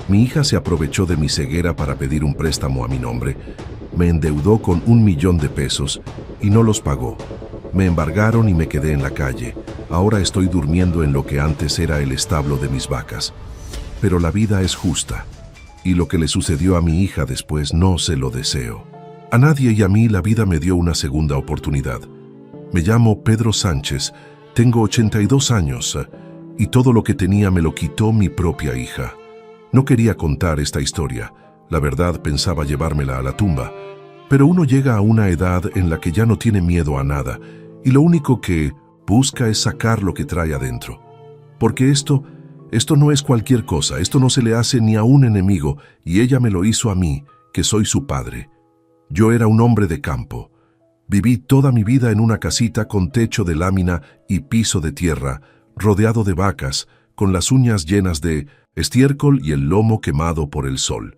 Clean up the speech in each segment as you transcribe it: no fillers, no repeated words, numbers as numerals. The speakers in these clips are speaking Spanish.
Mi hija se aprovechó de mi ceguera para pedir un préstamo a mi nombre. Me endeudó con 1 millón de pesos y no los pagó. Me embargaron y me quedé en la calle. Ahora estoy durmiendo en lo que antes era el establo de mis vacas. Pero la vida es justa, y lo que le sucedió a mi hija después no se lo deseo. A nadie y a mí la vida me dio una segunda oportunidad. Me llamo Pedro Sánchez, tengo 82 años, y todo lo que tenía me lo quitó mi propia hija. No quería contar esta historia, la verdad pensaba llevármela a la tumba, pero uno llega a una edad en la que ya no tiene miedo a nada, y lo único que busca es sacar lo que trae adentro. Porque esto no es cualquier cosa, esto no se le hace ni a un enemigo, y ella me lo hizo a mí, que soy su padre. Yo era un hombre de campo. Viví toda mi vida en una casita con techo de lámina y piso de tierra, rodeado de vacas, con las uñas llenas de estiércol y el lomo quemado por el sol.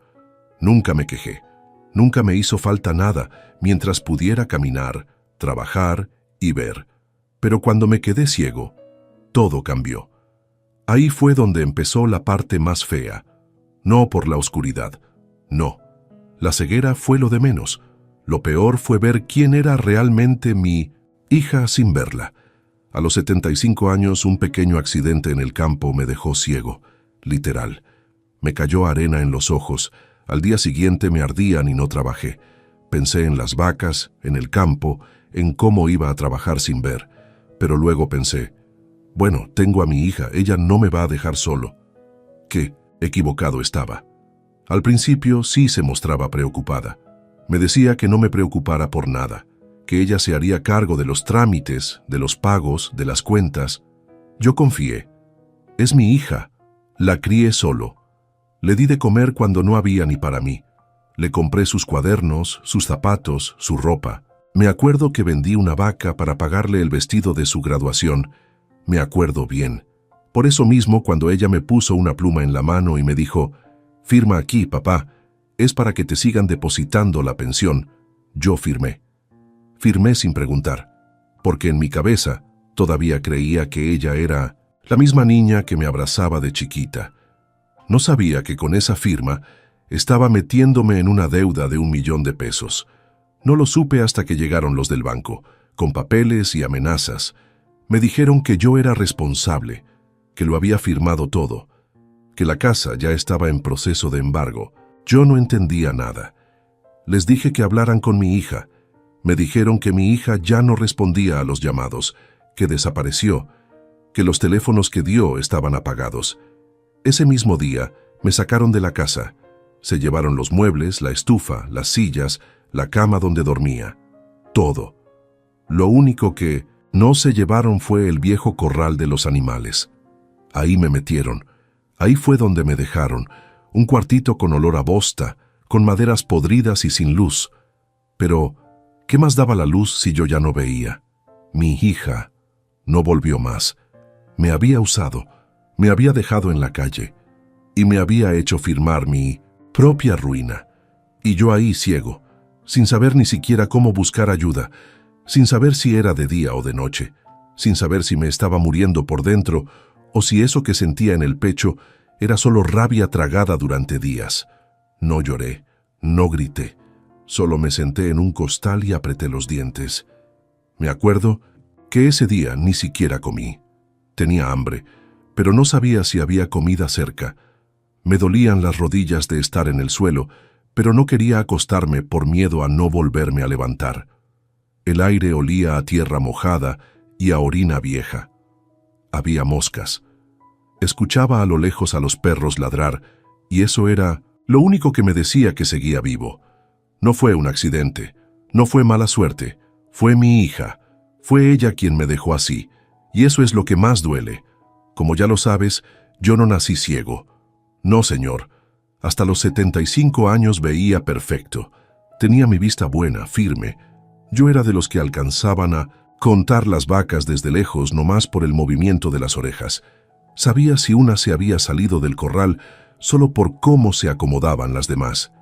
Nunca me quejé. Nunca me hizo falta nada mientras pudiera caminar, trabajar y ver. Pero cuando me quedé ciego, todo cambió. Ahí fue donde empezó la parte más fea. No por la oscuridad. No. La ceguera fue lo de menos. Lo peor fue ver quién era realmente mi hija sin verla. A los 75 años, un pequeño accidente en el campo me dejó ciego. Literal. Me cayó arena en los ojos. Al día siguiente me ardían y no trabajé. Pensé en las vacas, en el campo, en cómo iba a trabajar sin ver. Pero luego pensé, bueno, tengo a mi hija, ella no me va a dejar solo. Qué equivocado estaba. Al principio sí se mostraba preocupada. Me decía que no me preocupara por nada, que ella se haría cargo de los trámites, de los pagos, de las cuentas. Yo confié. Es mi hija. La crié solo. Le di de comer cuando no había ni para mí. Le compré sus cuadernos, sus zapatos, su ropa. Me acuerdo que vendí una vaca para pagarle el vestido de su graduación. Me acuerdo bien. Por eso mismo, cuando ella me puso una pluma en la mano y me dijo, «Firma aquí, papá, es para que te sigan depositando la pensión», yo firmé. Firmé sin preguntar, porque en mi cabeza todavía creía que ella era la misma niña que me abrazaba de chiquita. No sabía que con esa firma estaba metiéndome en una deuda de 1 millón de pesos. No lo supe hasta que llegaron los del banco, con papeles y amenazas. Me dijeron que yo era responsable, que lo había firmado todo, que la casa ya estaba en proceso de embargo. Yo no entendía nada. Les dije que hablaran con mi hija. Me dijeron que mi hija ya no respondía a los llamados, que desapareció, que los teléfonos que dio estaban apagados. Ese mismo día me sacaron de la casa. Se llevaron los muebles, la estufa, las sillas, la cama donde dormía. Todo. Lo único que no se llevaron fue el viejo corral de los animales. Ahí me metieron. Ahí fue donde me dejaron. Un cuartito con olor a bosta, con maderas podridas y sin luz. Pero, ¿qué más daba la luz si yo ya no veía? Mi hija no volvió más. Me había usado, me había dejado en la calle y me había hecho firmar mi propia ruina. Y yo ahí ciego, sin saber ni siquiera cómo buscar ayuda, sin saber si era de día o de noche, sin saber si me estaba muriendo por dentro o si eso que sentía en el pecho era solo rabia tragada durante días. No lloré, no grité, solo me senté en un costal y apreté los dientes. Me acuerdo que ese día ni siquiera comí. Tenía hambre, pero no sabía si había comida cerca. Me dolían las rodillas de estar en el suelo, pero no quería acostarme por miedo a no volverme a levantar. El aire olía a tierra mojada y a orina vieja. Había moscas. Escuchaba a lo lejos a los perros ladrar, y eso era lo único que me decía que seguía vivo. No fue un accidente, no fue mala suerte, fue mi hija. Fue ella quien me dejó así, y eso es lo que más duele. Como ya lo sabes, yo no nací ciego. No, señor. Hasta los 75 años veía perfecto. Tenía mi vista buena, firme. Yo era de los que alcanzaban a contar las vacas desde lejos nomás por el movimiento de las orejas. Sabía si una se había salido del corral solo por cómo se acomodaban las demás.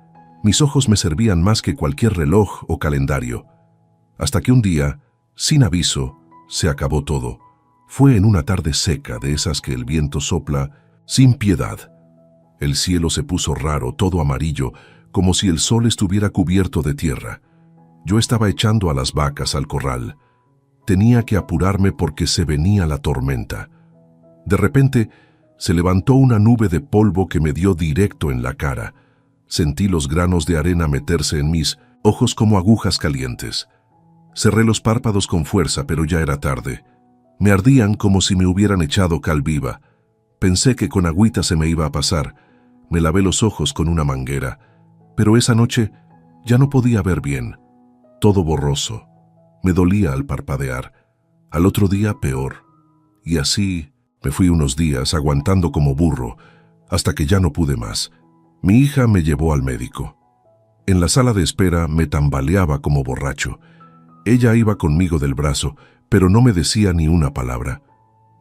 Mis ojos me servían más que cualquier reloj o calendario. Hasta que un día, sin aviso, se acabó todo. Fue en una tarde seca de esas que el viento sopla sin piedad. El cielo se puso raro, todo amarillo, como si el sol estuviera cubierto de tierra. Yo estaba echando a las vacas al corral. Tenía que apurarme porque se venía la tormenta. De repente, se levantó una nube de polvo que me dio directo en la cara. Sentí los granos de arena meterse en mis ojos como agujas calientes. Cerré los párpados con fuerza, pero ya era tarde. Me ardían como si me hubieran echado cal viva. Pensé que con agüita se me iba a pasar. Me lavé los ojos con una manguera. Pero esa noche ya no podía ver bien. Todo borroso. Me dolía al parpadear. Al otro día peor. Y así me fui unos días aguantando como burro, hasta que ya no pude más. Mi hija me llevó al médico. En la sala de espera me tambaleaba como borracho. Ella iba conmigo del brazo, pero no me decía ni una palabra.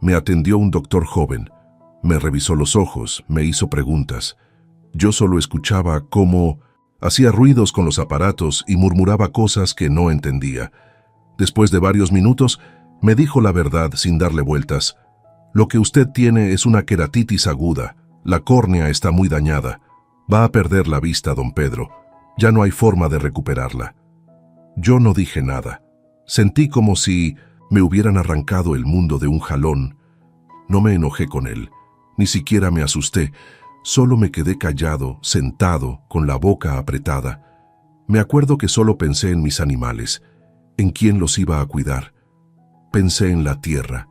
Me atendió un doctor joven. Me revisó los ojos, me hizo preguntas. Yo solo escuchaba cómo hacía ruidos con los aparatos y murmuraba cosas que no entendía. Después de varios minutos, me dijo la verdad sin darle vueltas. Lo que usted tiene es una queratitis aguda. La córnea está muy dañada. Va a perder la vista, don Pedro. Ya no hay forma de recuperarla. Yo no dije nada. Sentí como si me hubieran arrancado el mundo de un jalón. No me enojé con él, ni siquiera me asusté. Solo me quedé callado, sentado, con la boca apretada. Me acuerdo que solo pensé en mis animales, en quién los iba a cuidar. Pensé en la tierra,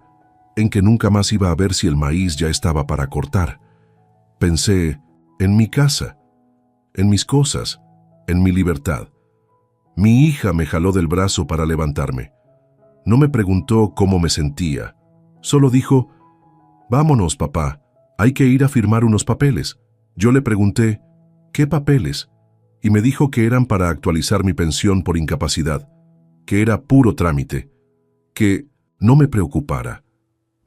en que nunca más iba a ver si el maíz ya estaba para cortar. Pensé en mi casa, en mis cosas, en mi libertad. Mi hija me jaló del brazo para levantarme. No me preguntó cómo me sentía. Solo dijo, «Vámonos, papá, hay que ir a firmar unos papeles». Yo le pregunté, «¿Qué papeles?», y me dijo que eran para actualizar mi pensión por incapacidad, que era puro trámite, que no me preocupara.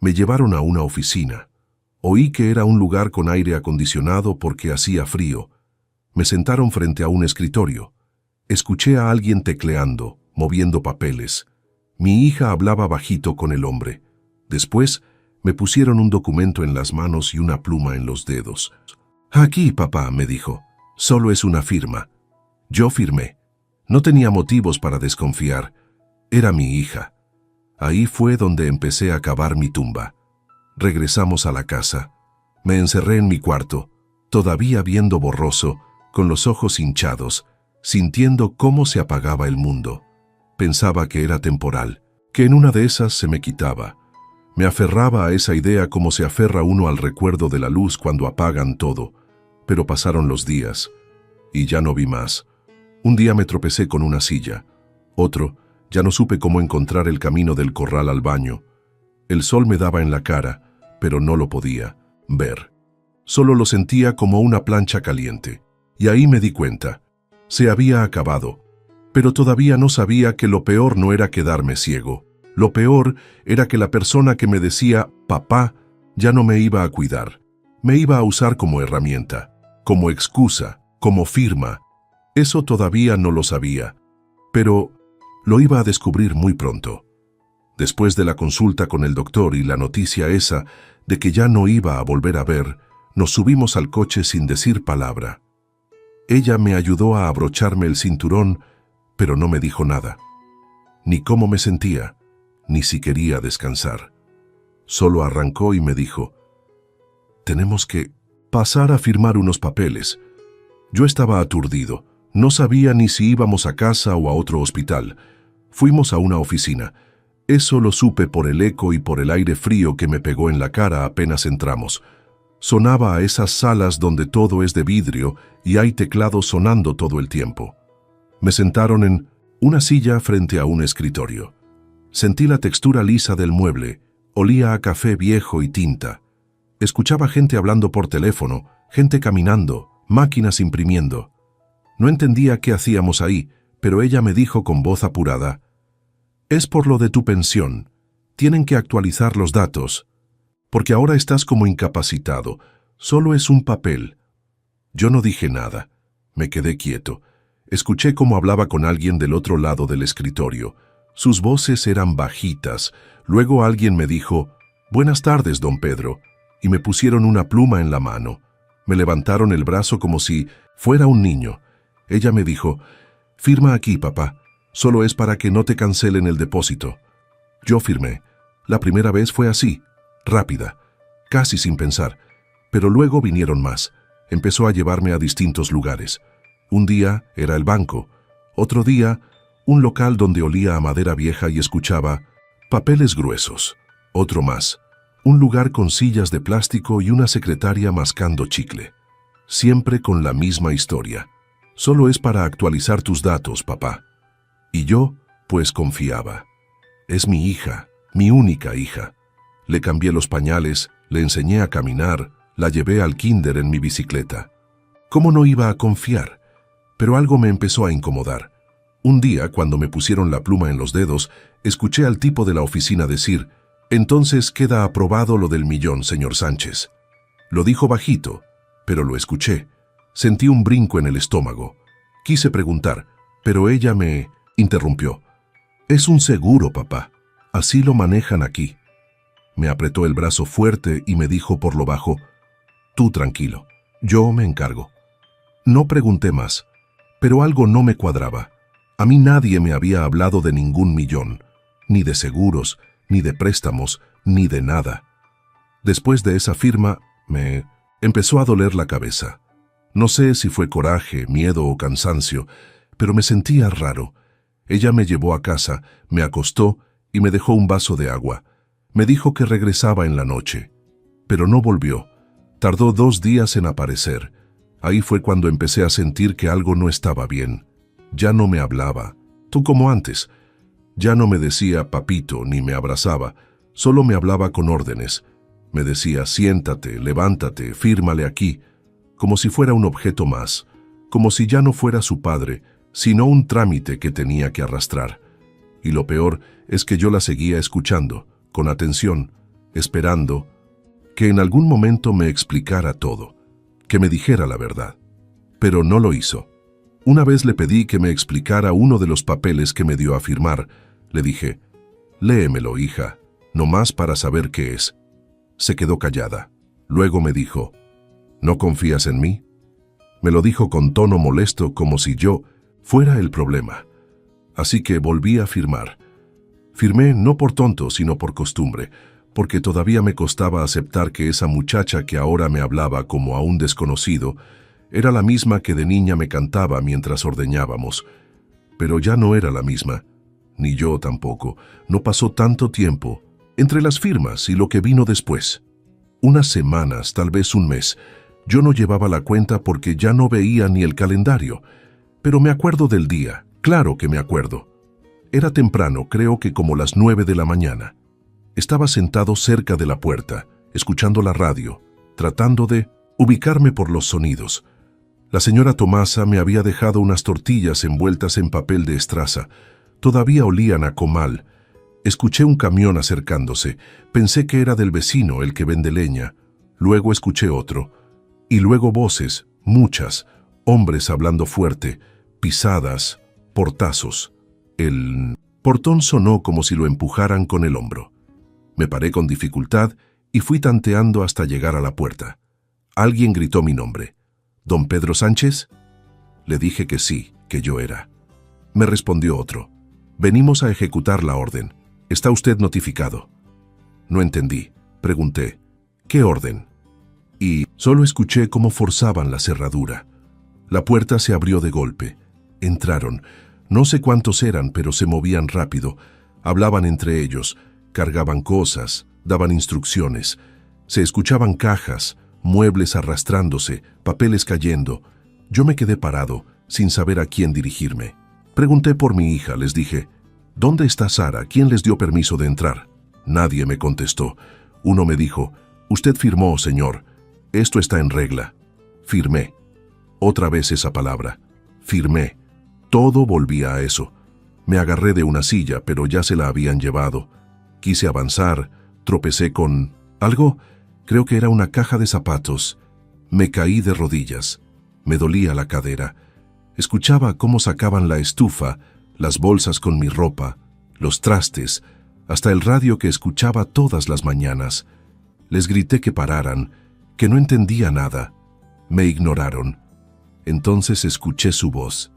Me llevaron a una oficina. Oí que era un lugar con aire acondicionado porque hacía frío. Me sentaron frente a un escritorio. Escuché a alguien tecleando, moviendo papeles. Mi hija hablaba bajito con el hombre. Después, me pusieron un documento en las manos y una pluma en los dedos. «Aquí, papá», me dijo. «Solo es una firma». Yo firmé. No tenía motivos para desconfiar. Era mi hija. Ahí fue donde empecé a cavar mi tumba. Regresamos a la casa. Me encerré en mi cuarto, todavía viendo borroso, con los ojos hinchados, sintiendo cómo se apagaba el mundo. Pensaba que era temporal, que en una de esas se me quitaba. Me aferraba a esa idea como se aferra uno al recuerdo de la luz cuando apagan todo. Pero pasaron los días, y ya no vi más. Un día me tropecé con una silla. Otro, ya no supe cómo encontrar el camino del corral al baño. El sol me daba en la cara, pero no lo podía ver. Solo lo sentía como una plancha caliente. Y ahí me di cuenta. Se había acabado. Pero todavía no sabía que lo peor no era quedarme ciego. Lo peor era que la persona que me decía «papá» ya no me iba a cuidar. Me iba a usar como herramienta, como excusa, como firma. Eso todavía no lo sabía. Pero lo iba a descubrir muy pronto. Después de la consulta con el doctor y la noticia esa de que ya no iba a volver a ver, nos subimos al coche sin decir palabra. Ella me ayudó a abrocharme el cinturón, pero no me dijo nada. Ni cómo me sentía, ni si quería descansar. Solo arrancó y me dijo, «Tenemos que pasar a firmar unos papeles». Yo estaba aturdido. No sabía ni si íbamos a casa o a otro hospital. Fuimos a una oficina. Eso lo supe por el eco y por el aire frío que me pegó en la cara apenas entramos. Sonaba a esas salas donde todo es de vidrio y hay teclados sonando todo el tiempo. Me sentaron en una silla frente a un escritorio. Sentí la textura lisa del mueble, olía a café viejo y tinta. Escuchaba gente hablando por teléfono, gente caminando, máquinas imprimiendo. No entendía qué hacíamos ahí, pero ella me dijo con voz apurada, «Es por lo de tu pensión. Tienen que actualizar los datos. Porque ahora estás como incapacitado. Solo es un papel». Yo no dije nada. Me quedé quieto. Escuché cómo hablaba con alguien del otro lado del escritorio. Sus voces eran bajitas. Luego alguien me dijo, «Buenas tardes, don Pedro», y me pusieron una pluma en la mano. Me levantaron el brazo como si fuera un niño. Ella me dijo, «Firma aquí, papá. Solo es para que no te cancelen el depósito». Yo firmé. La primera vez fue así, rápida, casi sin pensar. Pero luego vinieron más. Empezó a llevarme a distintos lugares. Un día era el banco. Otro día, un local donde olía a madera vieja y escuchaba papeles gruesos. Otro más. Un lugar con sillas de plástico y una secretaria mascando chicle. Siempre con la misma historia. Solo es para actualizar tus datos, papá. Y yo, pues confiaba. Es mi hija, mi única hija. Le cambié los pañales, le enseñé a caminar, la llevé al kinder en mi bicicleta. ¿Cómo no iba a confiar? Pero algo me empezó a incomodar. Un día, cuando me pusieron la pluma en los dedos, escuché al tipo de la oficina decir, «Entonces queda aprobado lo del millón, señor Sánchez». Lo dijo bajito, pero lo escuché. Sentí un brinco en el estómago. Quise preguntar, pero ella me interrumpió. «Es un seguro, papá. Así lo manejan aquí». Me apretó el brazo fuerte y me dijo por lo bajo, «Tú tranquilo, yo me encargo». No pregunté más, pero algo no me cuadraba. A mí nadie me había hablado de ningún millón, ni de seguros, ni de préstamos, ni de nada. Después de esa firma, me empezó a doler la cabeza. No sé si fue coraje, miedo o cansancio, pero me sentía raro. Ella me llevó a casa, me acostó y me dejó un vaso de agua. Me dijo que regresaba en la noche, pero no volvió. Tardó 2 días en aparecer. Ahí fue cuando empecé a sentir que algo no estaba bien. Ya no me hablaba, tú como antes. Ya no me decía papito ni me abrazaba, solo me hablaba con órdenes. Me decía, siéntate, levántate, fírmale aquí, como si fuera un objeto más, como si ya no fuera su padre, sino un trámite que tenía que arrastrar. Y lo peor es que yo la seguía escuchando, con atención, esperando que en algún momento me explicara todo, que me dijera la verdad. Pero no lo hizo. Una vez le pedí que me explicara uno de los papeles que me dio a firmar. Le dije, léemelo, hija, nomás para saber qué es. Se quedó callada. Luego me dijo, ¿no confías en mí? Me lo dijo con tono molesto, como si yo fuera el problema. Así que volví a firmar. Firmé no por tonto, sino por costumbre, porque todavía me costaba aceptar que esa muchacha que ahora me hablaba como a un desconocido era la misma que de niña me cantaba mientras ordeñábamos. Pero ya no era la misma, ni yo tampoco. No pasó tanto tiempo entre las firmas y lo que vino después. Unas semanas, tal vez un mes. Yo no llevaba la cuenta porque ya no veía ni el calendario. Pero me acuerdo del día, claro que me acuerdo. Era temprano, creo que como las 9 de la mañana. Estaba sentado cerca de la puerta, escuchando la radio, tratando de ubicarme por los sonidos. La señora Tomasa me había dejado unas tortillas envueltas en papel de estraza. Todavía olían a comal. Escuché un camión acercándose. Pensé que era del vecino, el que vende leña. Luego escuché otro. Y luego voces, muchas, hombres hablando fuerte, pisadas, portazos. El portón sonó como si lo empujaran con el hombro. Me paré con dificultad y fui tanteando hasta llegar a la puerta. Alguien gritó mi nombre. ¿Don Pedro Sánchez? Le dije que sí, que yo era. Me respondió otro. Venimos a ejecutar la orden. ¿Está usted notificado? No entendí. Pregunté. ¿Qué orden? Y solo escuché cómo forzaban la cerradura. La puerta se abrió de golpe. Entraron. No sé cuántos eran, pero se movían rápido. Hablaban entre ellos, cargaban cosas, daban instrucciones. Se escuchaban cajas, muebles arrastrándose, papeles cayendo. Yo me quedé parado, sin saber a quién dirigirme. Pregunté por mi hija, les dije, ¿dónde está Sara? ¿Quién les dio permiso de entrar? Nadie me contestó. Uno me dijo, usted firmó, señor. Esto está en regla. Firmé. Otra vez esa palabra. Firmé. Todo volvía a eso. Me agarré de una silla, pero ya se la habían llevado. Quise avanzar, tropecé con algo. Creo que era una caja de zapatos. Me caí de rodillas. Me dolía la cadera. Escuchaba cómo sacaban la estufa, las bolsas con mi ropa, los trastes, hasta el radio que escuchaba todas las mañanas. Les grité que pararan, que no entendía nada. Me ignoraron. Entonces escuché su voz.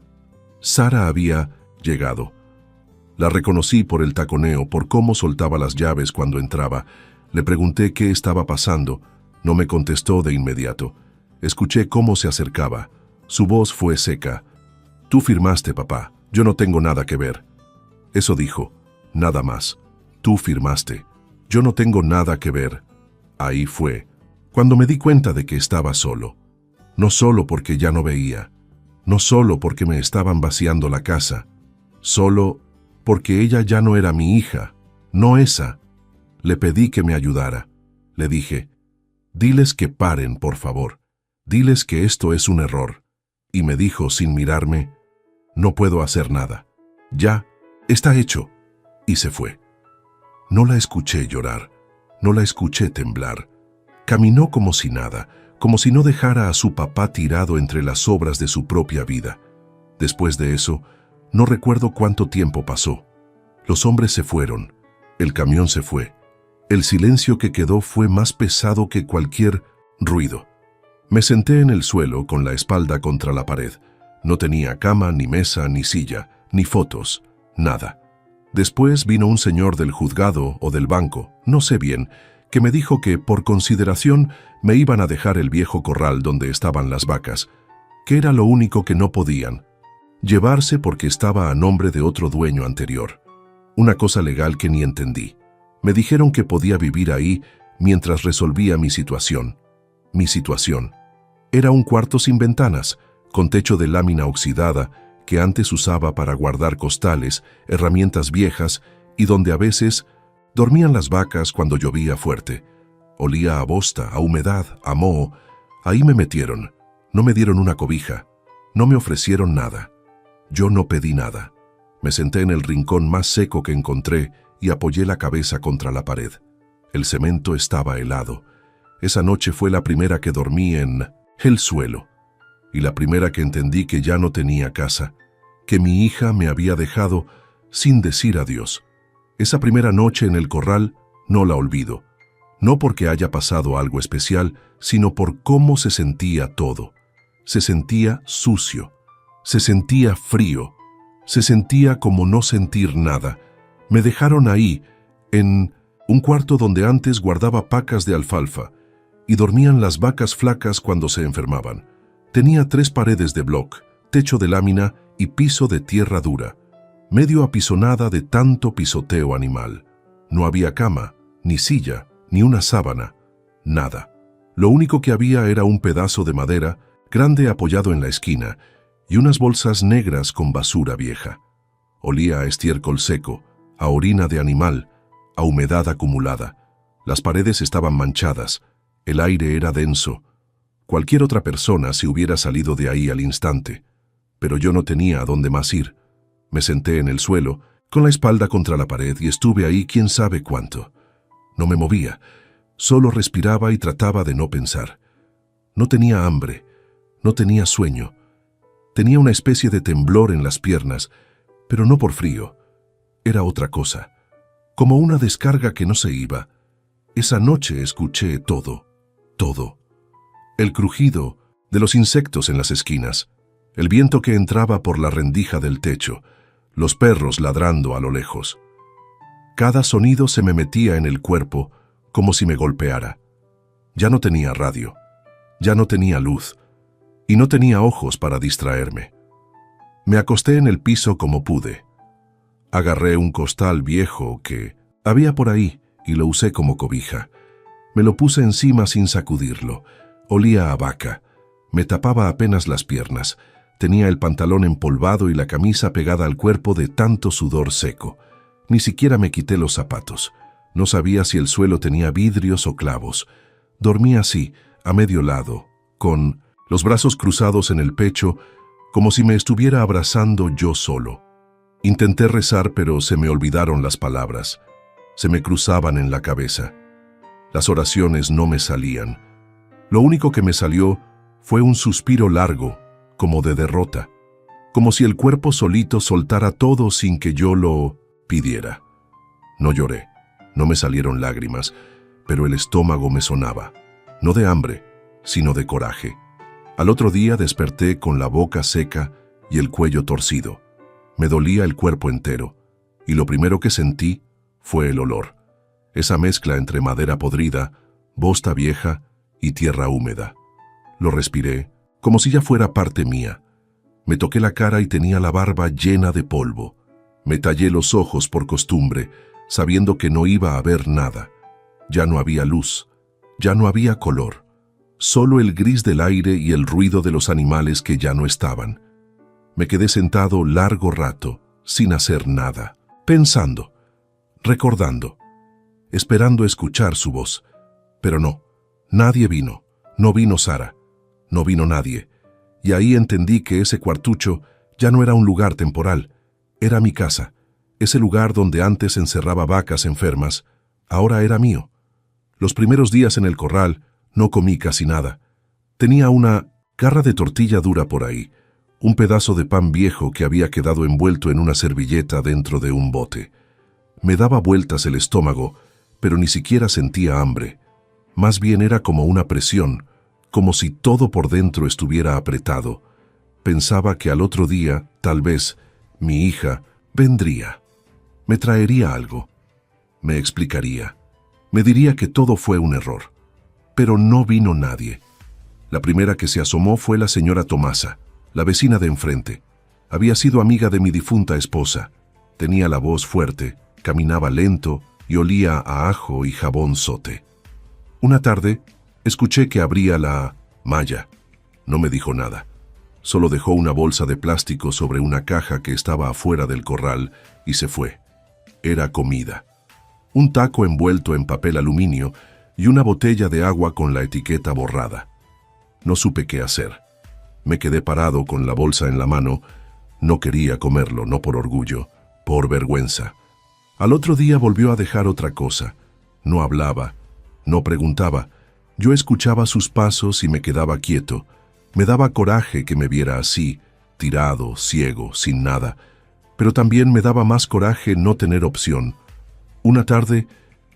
Sara había llegado. La reconocí por el taconeo, por cómo soltaba las llaves cuando entraba. Le pregunté qué estaba pasando. No me contestó de inmediato. Escuché cómo se acercaba. Su voz fue seca. «Tú firmaste, papá. Yo no tengo nada que ver». Eso dijo. Nada más. «Tú firmaste. Yo no tengo nada que ver». Ahí fue, cuando me di cuenta de que estaba solo. No solo porque ya no veía. No solo porque me estaban vaciando la casa. Solo porque ella ya no era mi hija. No esa. Le pedí que me ayudara. Le dije, «Diles que paren, por favor. Diles que esto es un error». Y me dijo sin mirarme, «No puedo hacer nada. Ya, está hecho». Y se fue. No la escuché llorar. No la escuché temblar. Caminó como si nada, como si no dejara a su papá tirado entre las sobras de su propia vida. Después de eso, no recuerdo cuánto tiempo pasó. Los hombres se fueron. El camión se fue. El silencio que quedó fue más pesado que cualquier ruido. Me senté en el suelo con la espalda contra la pared. No tenía cama, ni mesa, ni silla, ni fotos, nada. Después vino un señor del juzgado o del banco, no sé bien, que me dijo que, por consideración, me iban a dejar el viejo corral donde estaban las vacas, que era lo único que no podían llevarse porque estaba a nombre de otro dueño anterior. Una cosa legal que ni entendí. Me dijeron que podía vivir ahí mientras resolvía mi situación. Mi situación. Era un cuarto sin ventanas, con techo de lámina oxidada, que antes usaba para guardar costales, herramientas viejas y donde a veces dormían las vacas cuando llovía fuerte. Olía a bosta, a humedad, a moho. Ahí me metieron. No me dieron una cobija. No me ofrecieron nada. Yo no pedí nada. Me senté en el rincón más seco que encontré y apoyé la cabeza contra la pared. El cemento estaba helado. Esa noche fue la primera que dormí en el suelo. Y la primera que entendí que ya no tenía casa, que mi hija me había dejado sin decir adiós. Esa primera noche en el corral no la olvido, no porque haya pasado algo especial, sino por cómo se sentía todo. Se sentía sucio, se sentía frío, se sentía como no sentir nada. Me dejaron ahí, en un cuarto donde antes guardaba pacas de alfalfa, y dormían las vacas flacas cuando se enfermaban. Tenía 3 paredes de bloc, techo de lámina y piso de tierra dura, medio apisonada de tanto pisoteo animal. No había cama, ni silla, ni una sábana, nada. Lo único que había era un pedazo de madera, grande apoyado en la esquina, y unas bolsas negras con basura vieja. Olía a estiércol seco, a orina de animal, a humedad acumulada. Las paredes estaban manchadas, el aire era denso. Cualquier otra persona se hubiera salido de ahí al instante, pero yo no tenía a dónde más ir. Me senté en el suelo, con la espalda contra la pared, y estuve ahí quién sabe cuánto. No me movía, solo respiraba y trataba de no pensar. No tenía hambre, no tenía sueño. Tenía una especie de temblor en las piernas, pero no por frío. Era otra cosa, como una descarga que no se iba. Esa noche escuché todo, todo. El crujido de los insectos en las esquinas, el viento que entraba por la rendija del techo, los perros ladrando a lo lejos. Cada sonido se me metía en el cuerpo como si me golpeara. Ya no tenía radio, ya no tenía luz, y no tenía ojos para distraerme. Me acosté en el piso como pude. Agarré un costal viejo que había por ahí y lo usé como cobija. Me lo puse encima sin sacudirlo. Olía a vaca. Me tapaba apenas las piernas. Tenía el pantalón empolvado y la camisa pegada al cuerpo de tanto sudor seco. Ni siquiera me quité los zapatos. No sabía si el suelo tenía vidrios o clavos. Dormí así, a medio lado, con los brazos cruzados en el pecho, como si me estuviera abrazando yo solo. Intenté rezar, pero se me olvidaron las palabras. Se me cruzaban en la cabeza. Las oraciones no me salían. Lo único que me salió fue un suspiro largo, como de derrota, como si el cuerpo solito soltara todo sin que yo lo pidiera. No lloré, no me salieron lágrimas, pero el estómago me sonaba, no de hambre, sino de coraje. Al otro día desperté con la boca seca y el cuello torcido. Me dolía el cuerpo entero, y lo primero que sentí fue el olor. Esa mezcla entre madera podrida, bosta vieja y tierra húmeda. Lo respiré, como si ya fuera parte mía. Me toqué la cara y tenía la barba llena de polvo. Me tallé los ojos por costumbre, sabiendo que no iba a ver nada. Ya no había luz, ya no había color. Solo el gris del aire y el ruido de los animales que ya no estaban. Me quedé sentado largo rato, sin hacer nada, pensando, recordando, esperando escuchar su voz. Pero no, nadie vino. No vino Sara, no vino nadie. Y ahí entendí que ese cuartucho ya no era un lugar temporal, era mi casa. Ese lugar donde antes encerraba vacas enfermas, ahora era mío. Los primeros días en el corral no comí casi nada. Tenía una garra de tortilla dura por ahí, un pedazo de pan viejo que había quedado envuelto en una servilleta dentro de un bote. Me daba vueltas el estómago, pero ni siquiera sentía hambre. Más bien era como una presión, como si todo por dentro estuviera apretado. Pensaba que al otro día, tal vez, mi hija vendría. Me traería algo. Me explicaría. Me diría que todo fue un error. Pero no vino nadie. La primera que se asomó fue la señora Tomasa, la vecina de enfrente. Había sido amiga de mi difunta esposa. Tenía la voz fuerte, caminaba lento y olía a ajo y jabón zote. Una tarde, escuché que abría la malla. No me dijo nada. Solo dejó una bolsa de plástico sobre una caja que estaba afuera del corral y se fue. Era comida. Un taco envuelto en papel aluminio y una botella de agua con la etiqueta borrada. No supe qué hacer. Me quedé parado con la bolsa en la mano. No quería comerlo, no por orgullo, por vergüenza. Al otro día volvió a dejar otra cosa. No hablaba. No preguntaba. Yo escuchaba sus pasos y me quedaba quieto. Me daba coraje que me viera así, tirado, ciego, sin nada. Pero también me daba más coraje no tener opción. Una tarde,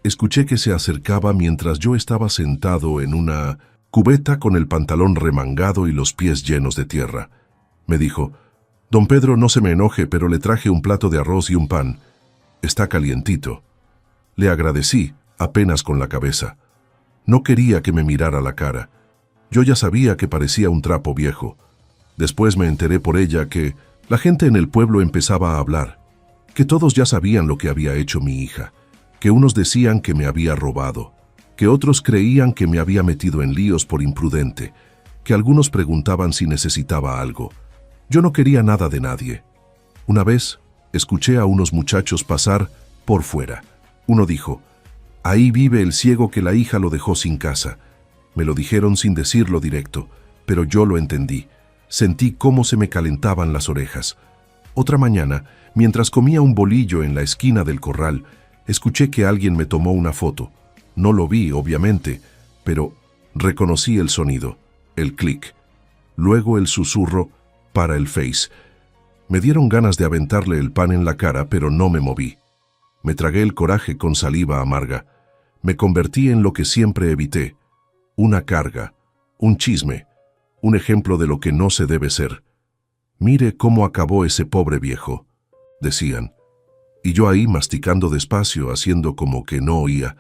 escuché que se acercaba mientras yo estaba sentado en una cubeta con el pantalón remangado y los pies llenos de tierra. Me dijo, «Don Pedro, no se me enoje, pero le traje un plato de arroz y un pan. Está calientito». Le agradecí, apenas con la cabeza. No quería que me mirara la cara. Yo ya sabía que parecía un trapo viejo. Después me enteré por ella que la gente en el pueblo empezaba a hablar, que todos ya sabían lo que había hecho mi hija, que unos decían que me había robado, que otros creían que me había metido en líos por imprudente, que algunos preguntaban si necesitaba algo. Yo no quería nada de nadie. Una vez, escuché a unos muchachos pasar por fuera. Uno dijo, «Ahí vive el ciego que la hija lo dejó sin casa». Me lo dijeron sin decirlo directo, pero yo lo entendí. Sentí cómo se me calentaban las orejas. Otra mañana, mientras comía un bolillo en la esquina del corral, escuché que alguien me tomó una foto. No lo vi, obviamente, pero reconocí el sonido, el clic. Luego el susurro para el Face. Me dieron ganas de aventarle el pan en la cara, pero no me moví. Me tragué el coraje con saliva amarga. Me convertí en lo que siempre evité. Una carga, un chisme, un ejemplo de lo que no se debe ser. «Mire cómo acabó ese pobre viejo», decían. Y yo ahí masticando despacio, haciendo como que no oía.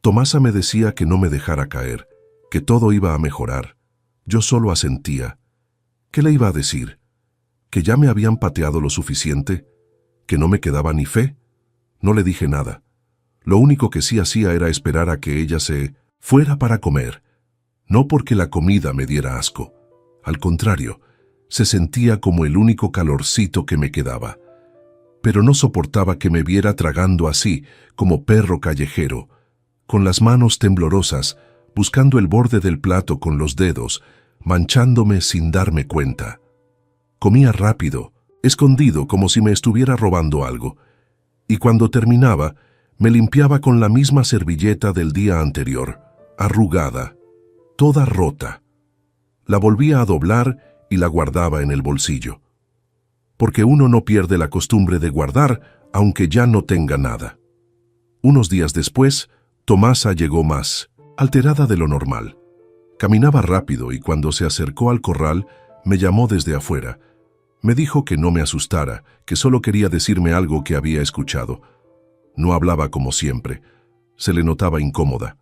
Tomasa me decía que no me dejara caer, que todo iba a mejorar. Yo solo asentía. ¿Qué le iba a decir? ¿Que ya me habían pateado lo suficiente? ¿Que no me quedaba ni fe? No le dije nada. Lo único que sí hacía era esperar a que ella se fuera para comer. No porque la comida me diera asco. Al contrario, se sentía como el único calorcito que me quedaba. Pero no soportaba que me viera tragando así, como perro callejero, con las manos temblorosas, buscando el borde del plato con los dedos, manchándome sin darme cuenta. Comía rápido, escondido como si me estuviera robando algo, y cuando terminaba, me limpiaba con la misma servilleta del día anterior, arrugada, toda rota. La volvía a doblar y la guardaba en el bolsillo. Porque uno no pierde la costumbre de guardar, aunque ya no tenga nada. Unos días después, Tomasa llegó más, alterada de lo normal. Caminaba rápido y cuando se acercó al corral, me llamó desde afuera. Me dijo que no me asustara, que solo quería decirme algo que había escuchado. No hablaba como siempre. Se le notaba incómoda.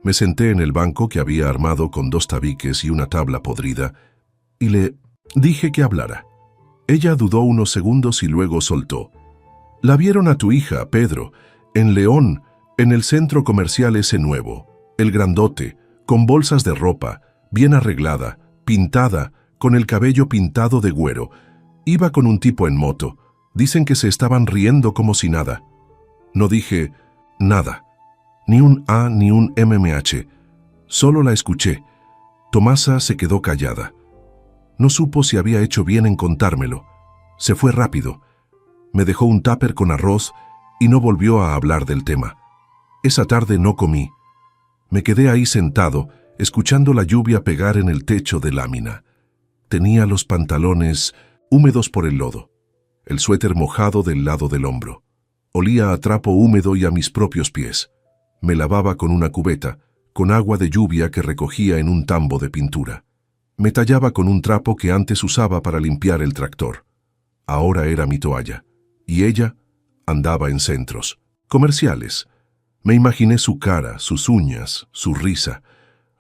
Me senté en el banco que había armado con 2 tabiques y una tabla podrida y le dije que hablara. Ella dudó unos segundos y luego soltó. «La vieron a tu hija, Pedro, en León, en el centro comercial ese nuevo, el grandote, con bolsas de ropa, bien arreglada, pintada, con el cabello pintado de güero. Iba con un tipo en moto. Dicen que se estaban riendo como si nada». No dije nada, ni un A ni un MMH. Solo la escuché. Tomasa se quedó callada. No supo si había hecho bien en contármelo. Se fue rápido. Me dejó un tupper con arroz y no volvió a hablar del tema. Esa tarde no comí. Me quedé ahí sentado, escuchando la lluvia pegar en el techo de lámina. Tenía los pantalones húmedos por el lodo, el suéter mojado del lado del hombro. Olía a trapo húmedo y a mis propios pies. Me lavaba con una cubeta, con agua de lluvia que recogía en un tambo de pintura. Me tallaba con un trapo que antes usaba para limpiar el tractor. Ahora era mi toalla. Y ella andaba en centros comerciales. Me imaginé su cara, sus uñas, su risa.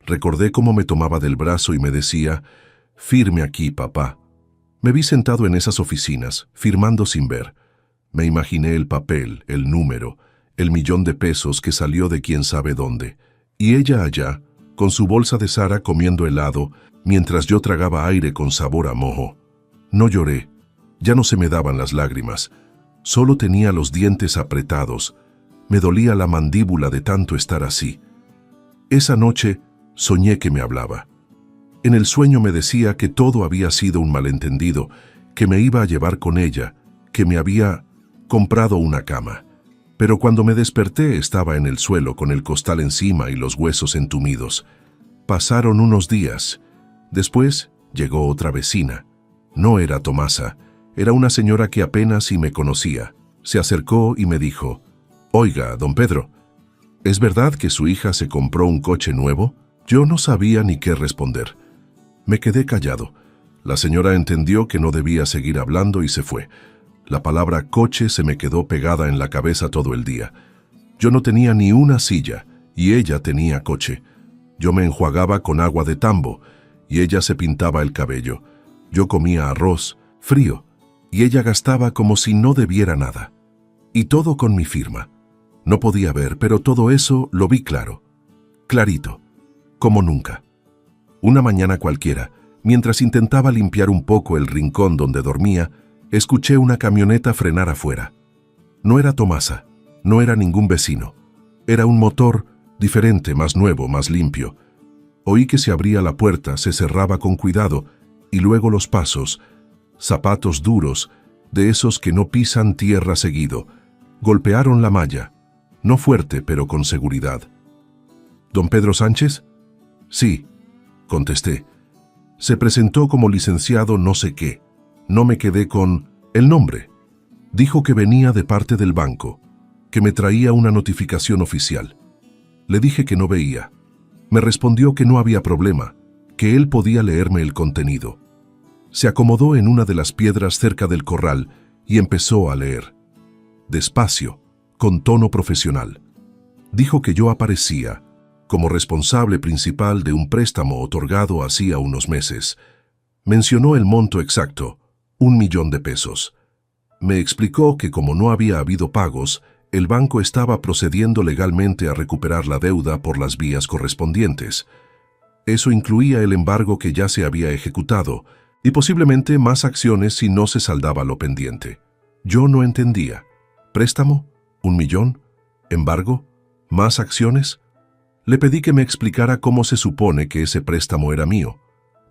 Recordé cómo me tomaba del brazo y me decía: «Firme aquí, papá». Me vi sentado en esas oficinas, firmando sin ver. Me imaginé el papel, el número, el $1.000.000 que salió de quién sabe dónde. Y ella allá, con su bolsa de Sara comiendo helado, mientras yo tragaba aire con sabor a mojo. No lloré. Ya no se me daban las lágrimas. Solo tenía los dientes apretados. Me dolía la mandíbula de tanto estar así. Esa noche soñé que me hablaba. En el sueño me decía que todo había sido un malentendido, que me iba a llevar con ella, que me había comprado una cama. Pero cuando me desperté estaba en el suelo con el costal encima y los huesos entumidos. Pasaron unos días. Después llegó otra vecina. No era Tomasa, era una señora que apenas si me conocía. Se acercó y me dijo: «Oiga, don Pedro, ¿es verdad que su hija se compró un coche nuevo?». Yo no sabía ni qué responder. Me quedé callado. La señora entendió que no debía seguir hablando y se fue. La palabra coche se me quedó pegada en la cabeza todo el día. Yo no tenía ni una silla y ella tenía coche. Yo me enjuagaba con agua de tambo y ella se pintaba el cabello. Yo comía arroz, frío, y ella gastaba como si no debiera nada. Y todo con mi firma. No podía ver, pero todo eso lo vi claro. Clarito, como nunca. Una mañana cualquiera, mientras intentaba limpiar un poco el rincón donde dormía, escuché una camioneta frenar afuera. No era Tomasa, no era ningún vecino. Era un motor diferente, más nuevo, más limpio. Oí que se abría la puerta, se cerraba con cuidado, y luego los pasos, zapatos duros, de esos que no pisan tierra seguido, golpearon la malla, no fuerte, pero con seguridad. «¿Don Pedro Sánchez?». «Sí», contesté. Se presentó como licenciado no sé qué. No me quedé con el nombre. Dijo que venía de parte del banco, que me traía una notificación oficial. Le dije que no veía. Me respondió que no había problema, que él podía leerme el contenido. Se acomodó en una de las piedras cerca del corral y empezó a leer. Despacio, con tono profesional. Dijo que yo aparecía como responsable principal de un préstamo otorgado hacía unos meses. Mencionó el monto exacto, $1.000.000. Me explicó que como no había habido pagos, el banco estaba procediendo legalmente a recuperar la deuda por las vías correspondientes. Eso incluía el embargo que ya se había ejecutado y posiblemente más acciones si no se saldaba lo pendiente. Yo no entendía. ¿Préstamo? ¿1 millón? ¿Embargo? ¿Más acciones? Le pedí que me explicara cómo se supone que ese préstamo era mío.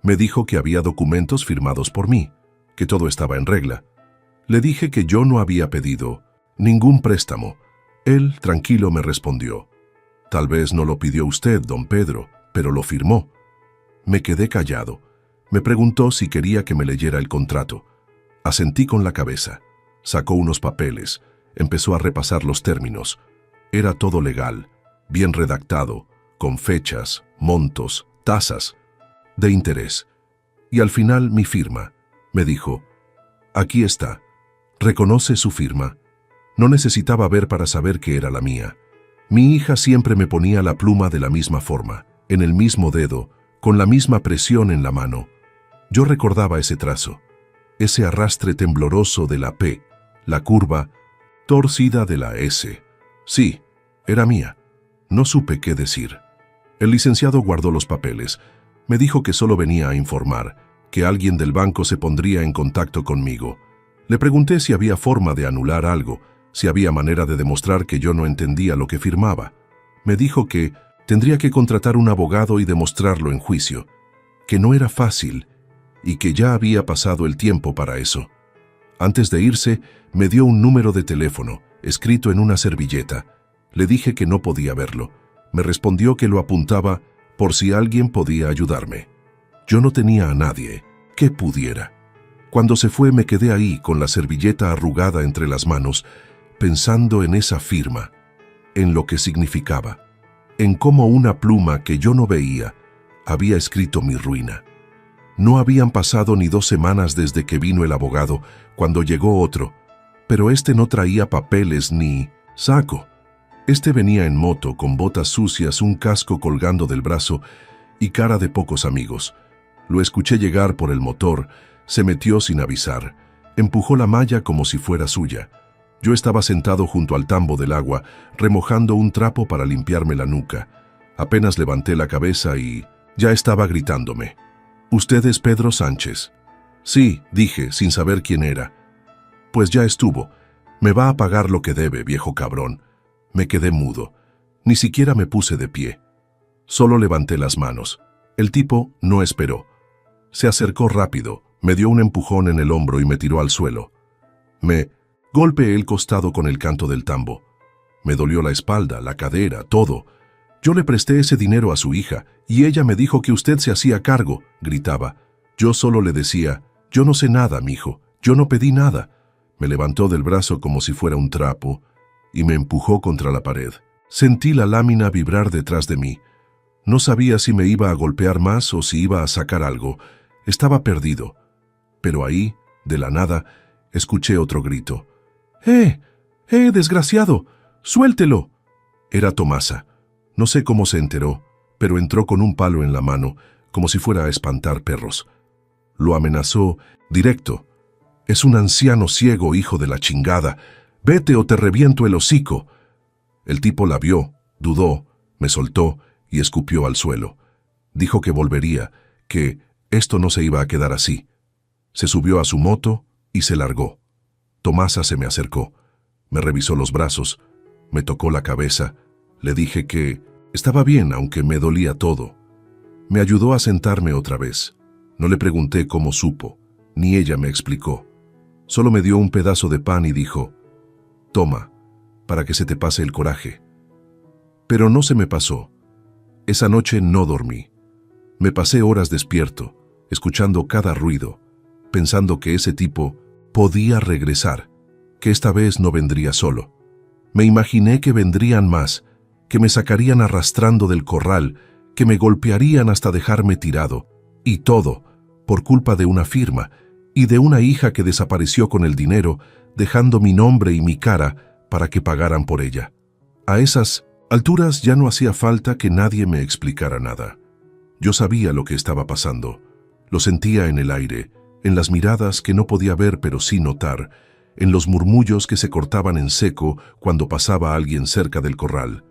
Me dijo que había documentos firmados por mí, que todo estaba en regla. Le dije que yo no había pedido ningún préstamo. Él, tranquilo, me respondió: «Tal vez no lo pidió usted, don Pedro, pero lo firmó». Me quedé callado. Me preguntó si quería que me leyera el contrato. Asentí con la cabeza. Sacó unos papeles. Empezó a repasar los términos. Era todo legal, bien redactado, con fechas, montos, tasas de interés. Y al final mi firma. Me dijo, aquí está. ¿Reconoce su firma? No necesitaba ver para saber que era la mía. Mi hija siempre me ponía la pluma de la misma forma, en el mismo dedo, con la misma presión en la mano. Yo recordaba ese trazo, ese arrastre tembloroso de la P, la curva torcida de la S. Sí, era mía. No supe qué decir. El licenciado guardó los papeles. Me dijo que solo venía a informar, que alguien del banco se pondría en contacto conmigo. Le pregunté si había forma de anular algo, si había manera de demostrar que yo no entendía lo que firmaba. Me dijo que tendría que contratar un abogado y demostrarlo en juicio, que no era fácil y que ya había pasado el tiempo para eso. Antes de irse, me dio un número de teléfono, escrito en una servilleta. Le dije que no podía verlo. Me respondió que lo apuntaba por si alguien podía ayudarme. Yo no tenía a nadie que pudiera. Cuando se fue me quedé ahí con la servilleta arrugada entre las manos, pensando en esa firma, en lo que significaba, en cómo una pluma que yo no veía había escrito mi ruina. No habían pasado ni 2 semanas desde que vino el abogado, cuando llegó otro, pero este no traía papeles ni saco. Este venía en moto, con botas sucias, un casco colgando del brazo y cara de pocos amigos. Lo escuché llegar por el motor, se metió sin avisar, empujó la malla como si fuera suya. Yo estaba sentado junto al tambo del agua, remojando un trapo para limpiarme la nuca. Apenas levanté la cabeza y ya estaba gritándome. «¿Usted es Pedro Sánchez?» «Sí», dije, sin saber quién era. «Pues ya estuvo. Me va a pagar lo que debe, viejo cabrón». Me quedé mudo. Ni siquiera me puse de pie. Solo levanté las manos. El tipo no esperó. Se acercó rápido, me dio un empujón en el hombro y me tiró al suelo. Me golpeé el costado con el canto del tambo. Me dolió la espalda, la cadera, todo. Yo le presté ese dinero a su hija y ella me dijo que usted se hacía cargo, gritaba. Yo solo le decía, yo no sé nada, mijo, yo no pedí nada. Me levantó del brazo como si fuera un trapo y me empujó contra la pared. Sentí la lámina vibrar detrás de mí. No sabía si me iba a golpear más o si iba a sacar algo. Estaba perdido. Pero ahí, de la nada, escuché otro grito. Desgraciado! ¡Suéltelo!» Era Tomasa. No sé cómo se enteró, pero entró con un palo en la mano, como si fuera a espantar perros. Lo amenazó directo. «Es un anciano ciego, hijo de la chingada. Vete o te reviento el hocico». El tipo la vio, dudó, me soltó y escupió al suelo. Dijo que volvería, que esto no se iba a quedar así. Se subió a su moto y se largó. Tomasa se me acercó, me revisó los brazos, me tocó la cabeza. Le dije que estaba bien, aunque me dolía todo. Me ayudó a sentarme otra vez. No le pregunté cómo supo, ni ella me explicó. Solo me dio un pedazo de pan y dijo, «Toma, para que se te pase el coraje». Pero no se me pasó. Esa noche no dormí. Me pasé horas despierto, escuchando cada ruido, pensando que ese tipo podía regresar, que esta vez no vendría solo. Me imaginé que vendrían más, que me sacarían arrastrando del corral, que me golpearían hasta dejarme tirado, y todo por culpa de una firma y de una hija que desapareció con el dinero, dejando mi nombre y mi cara para que pagaran por ella. A esas alturas ya no hacía falta que nadie me explicara nada. Yo sabía lo que estaba pasando. Lo sentía en el aire, en las miradas que no podía ver pero sí notar, en los murmullos que se cortaban en seco cuando pasaba alguien cerca del corral.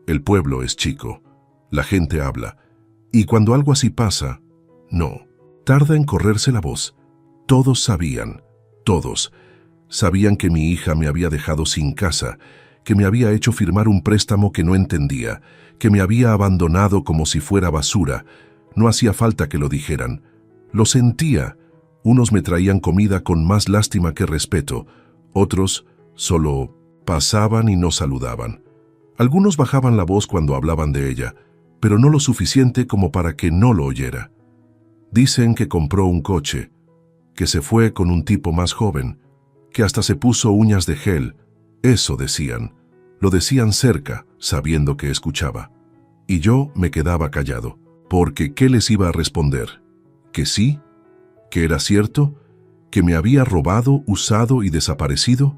El pueblo es chico, la gente habla, y cuando algo así pasa, no, tarda en correrse la voz. Todos sabían, todos. Sabían que mi hija me había dejado sin casa, que me había hecho firmar un préstamo que no entendía, que me había abandonado como si fuera basura. No hacía falta que lo dijeran. Lo sentía. Unos me traían comida con más lástima que respeto, otros solo pasaban y no saludaban. Algunos bajaban la voz cuando hablaban de ella, pero no lo suficiente como para que no lo oyera. Dicen que compró un coche, que se fue con un tipo más joven, que hasta se puso uñas de gel. Eso decían. Lo decían cerca, sabiendo que escuchaba. Y yo me quedaba callado. Porque ¿qué les iba a responder? ¿Que sí? ¿Que era cierto? ¿Que me había robado, usado y desaparecido?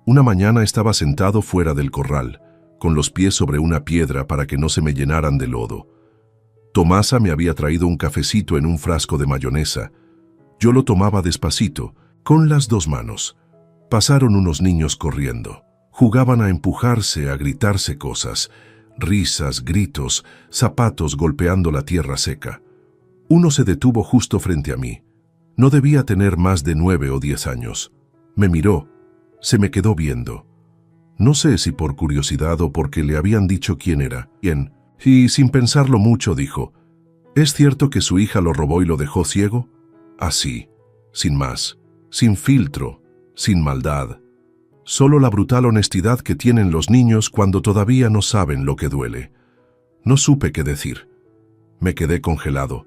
Una mañana estaba sentado fuera del corral, con los pies sobre una piedra para que no se me llenaran de lodo. Tomasa me había traído un cafecito en un frasco de mayonesa. Yo lo tomaba despacito, con las dos manos. Pasaron unos niños corriendo. Jugaban a empujarse, a gritarse cosas. Risas, gritos, zapatos golpeando la tierra seca. Uno se detuvo justo frente a mí. No debía tener más de 9 o 10 años. Me miró. Se me quedó viendo. No sé si por curiosidad o porque le habían dicho quién era. Bien. Y sin pensarlo mucho dijo, ¿es cierto que su hija lo robó y lo dejó ciego? Así, sin más, sin filtro, sin maldad. Solo la brutal honestidad que tienen los niños cuando todavía no saben lo que duele. No supe qué decir. Me quedé congelado.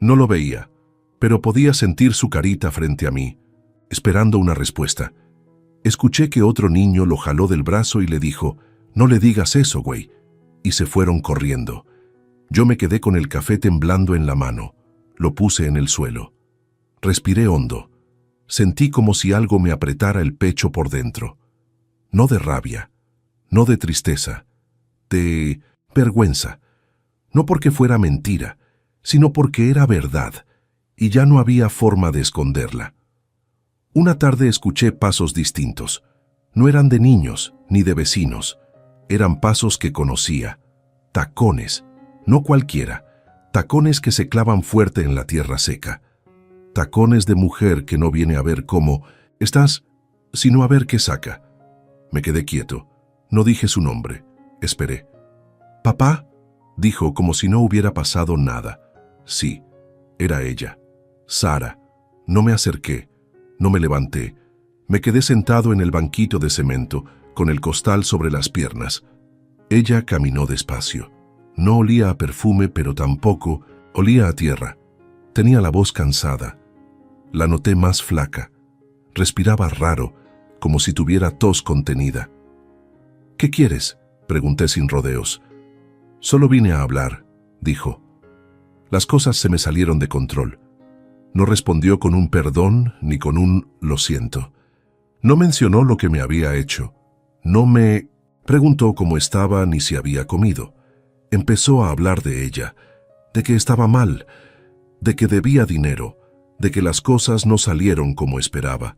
No lo veía, pero podía sentir su carita frente a mí, esperando una respuesta. Escuché que otro niño lo jaló del brazo y le dijo, «No le digas eso, güey», y se fueron corriendo. Yo me quedé con el café temblando en la mano. Lo puse en el suelo. Respiré hondo. Sentí como si algo me apretara el pecho por dentro. No de rabia, no de tristeza, de vergüenza. No porque fuera mentira, sino porque era verdad, y ya no había forma de esconderla. Una tarde escuché pasos distintos. No eran de niños ni de vecinos. Eran pasos que conocía. Tacones, no cualquiera. Tacones que se clavan fuerte en la tierra seca. Tacones de mujer que no viene a ver cómo estás, sino a ver qué saca. Me quedé quieto. No dije su nombre. Esperé. «¿Papá?», dijo como si no hubiera pasado nada. Sí, era ella. Sara. No me acerqué. No me levanté. Me quedé sentado en el banquito de cemento, con el costal sobre las piernas. Ella caminó despacio. No olía a perfume, pero tampoco olía a tierra. Tenía la voz cansada. La noté más flaca. Respiraba raro, como si tuviera tos contenida. «¿Qué quieres?», pregunté sin rodeos. «Solo vine a hablar», dijo. Las cosas se me salieron de control. No respondió con un perdón ni con un «lo siento». No mencionó lo que me había hecho. No me preguntó cómo estaba ni si había comido. Empezó a hablar de ella, de que estaba mal, de que debía dinero, de que las cosas no salieron como esperaba,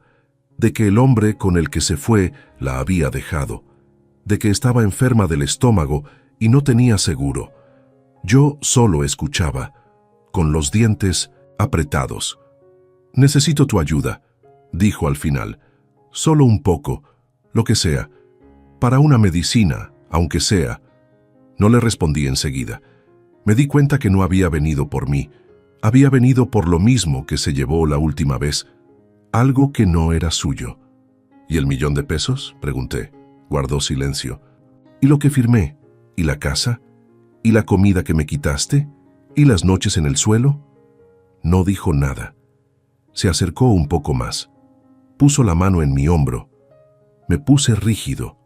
de que el hombre con el que se fue la había dejado, de que estaba enferma del estómago y no tenía seguro. Yo solo escuchaba, con los dientes apretados. «Necesito tu ayuda», dijo al final. «Solo un poco, lo que sea. Para una medicina, aunque sea». No le respondí enseguida. Me di cuenta que no había venido por mí. Había venido por lo mismo que se llevó la última vez. Algo que no era suyo. «¿Y el $1.000.000?» pregunté. Guardó silencio. «¿Y lo que firmé? ¿Y la casa? ¿Y la comida que me quitaste? ¿Y las noches en el suelo?» No dijo nada. Se acercó un poco más. Puso la mano en mi hombro. Me puse rígido.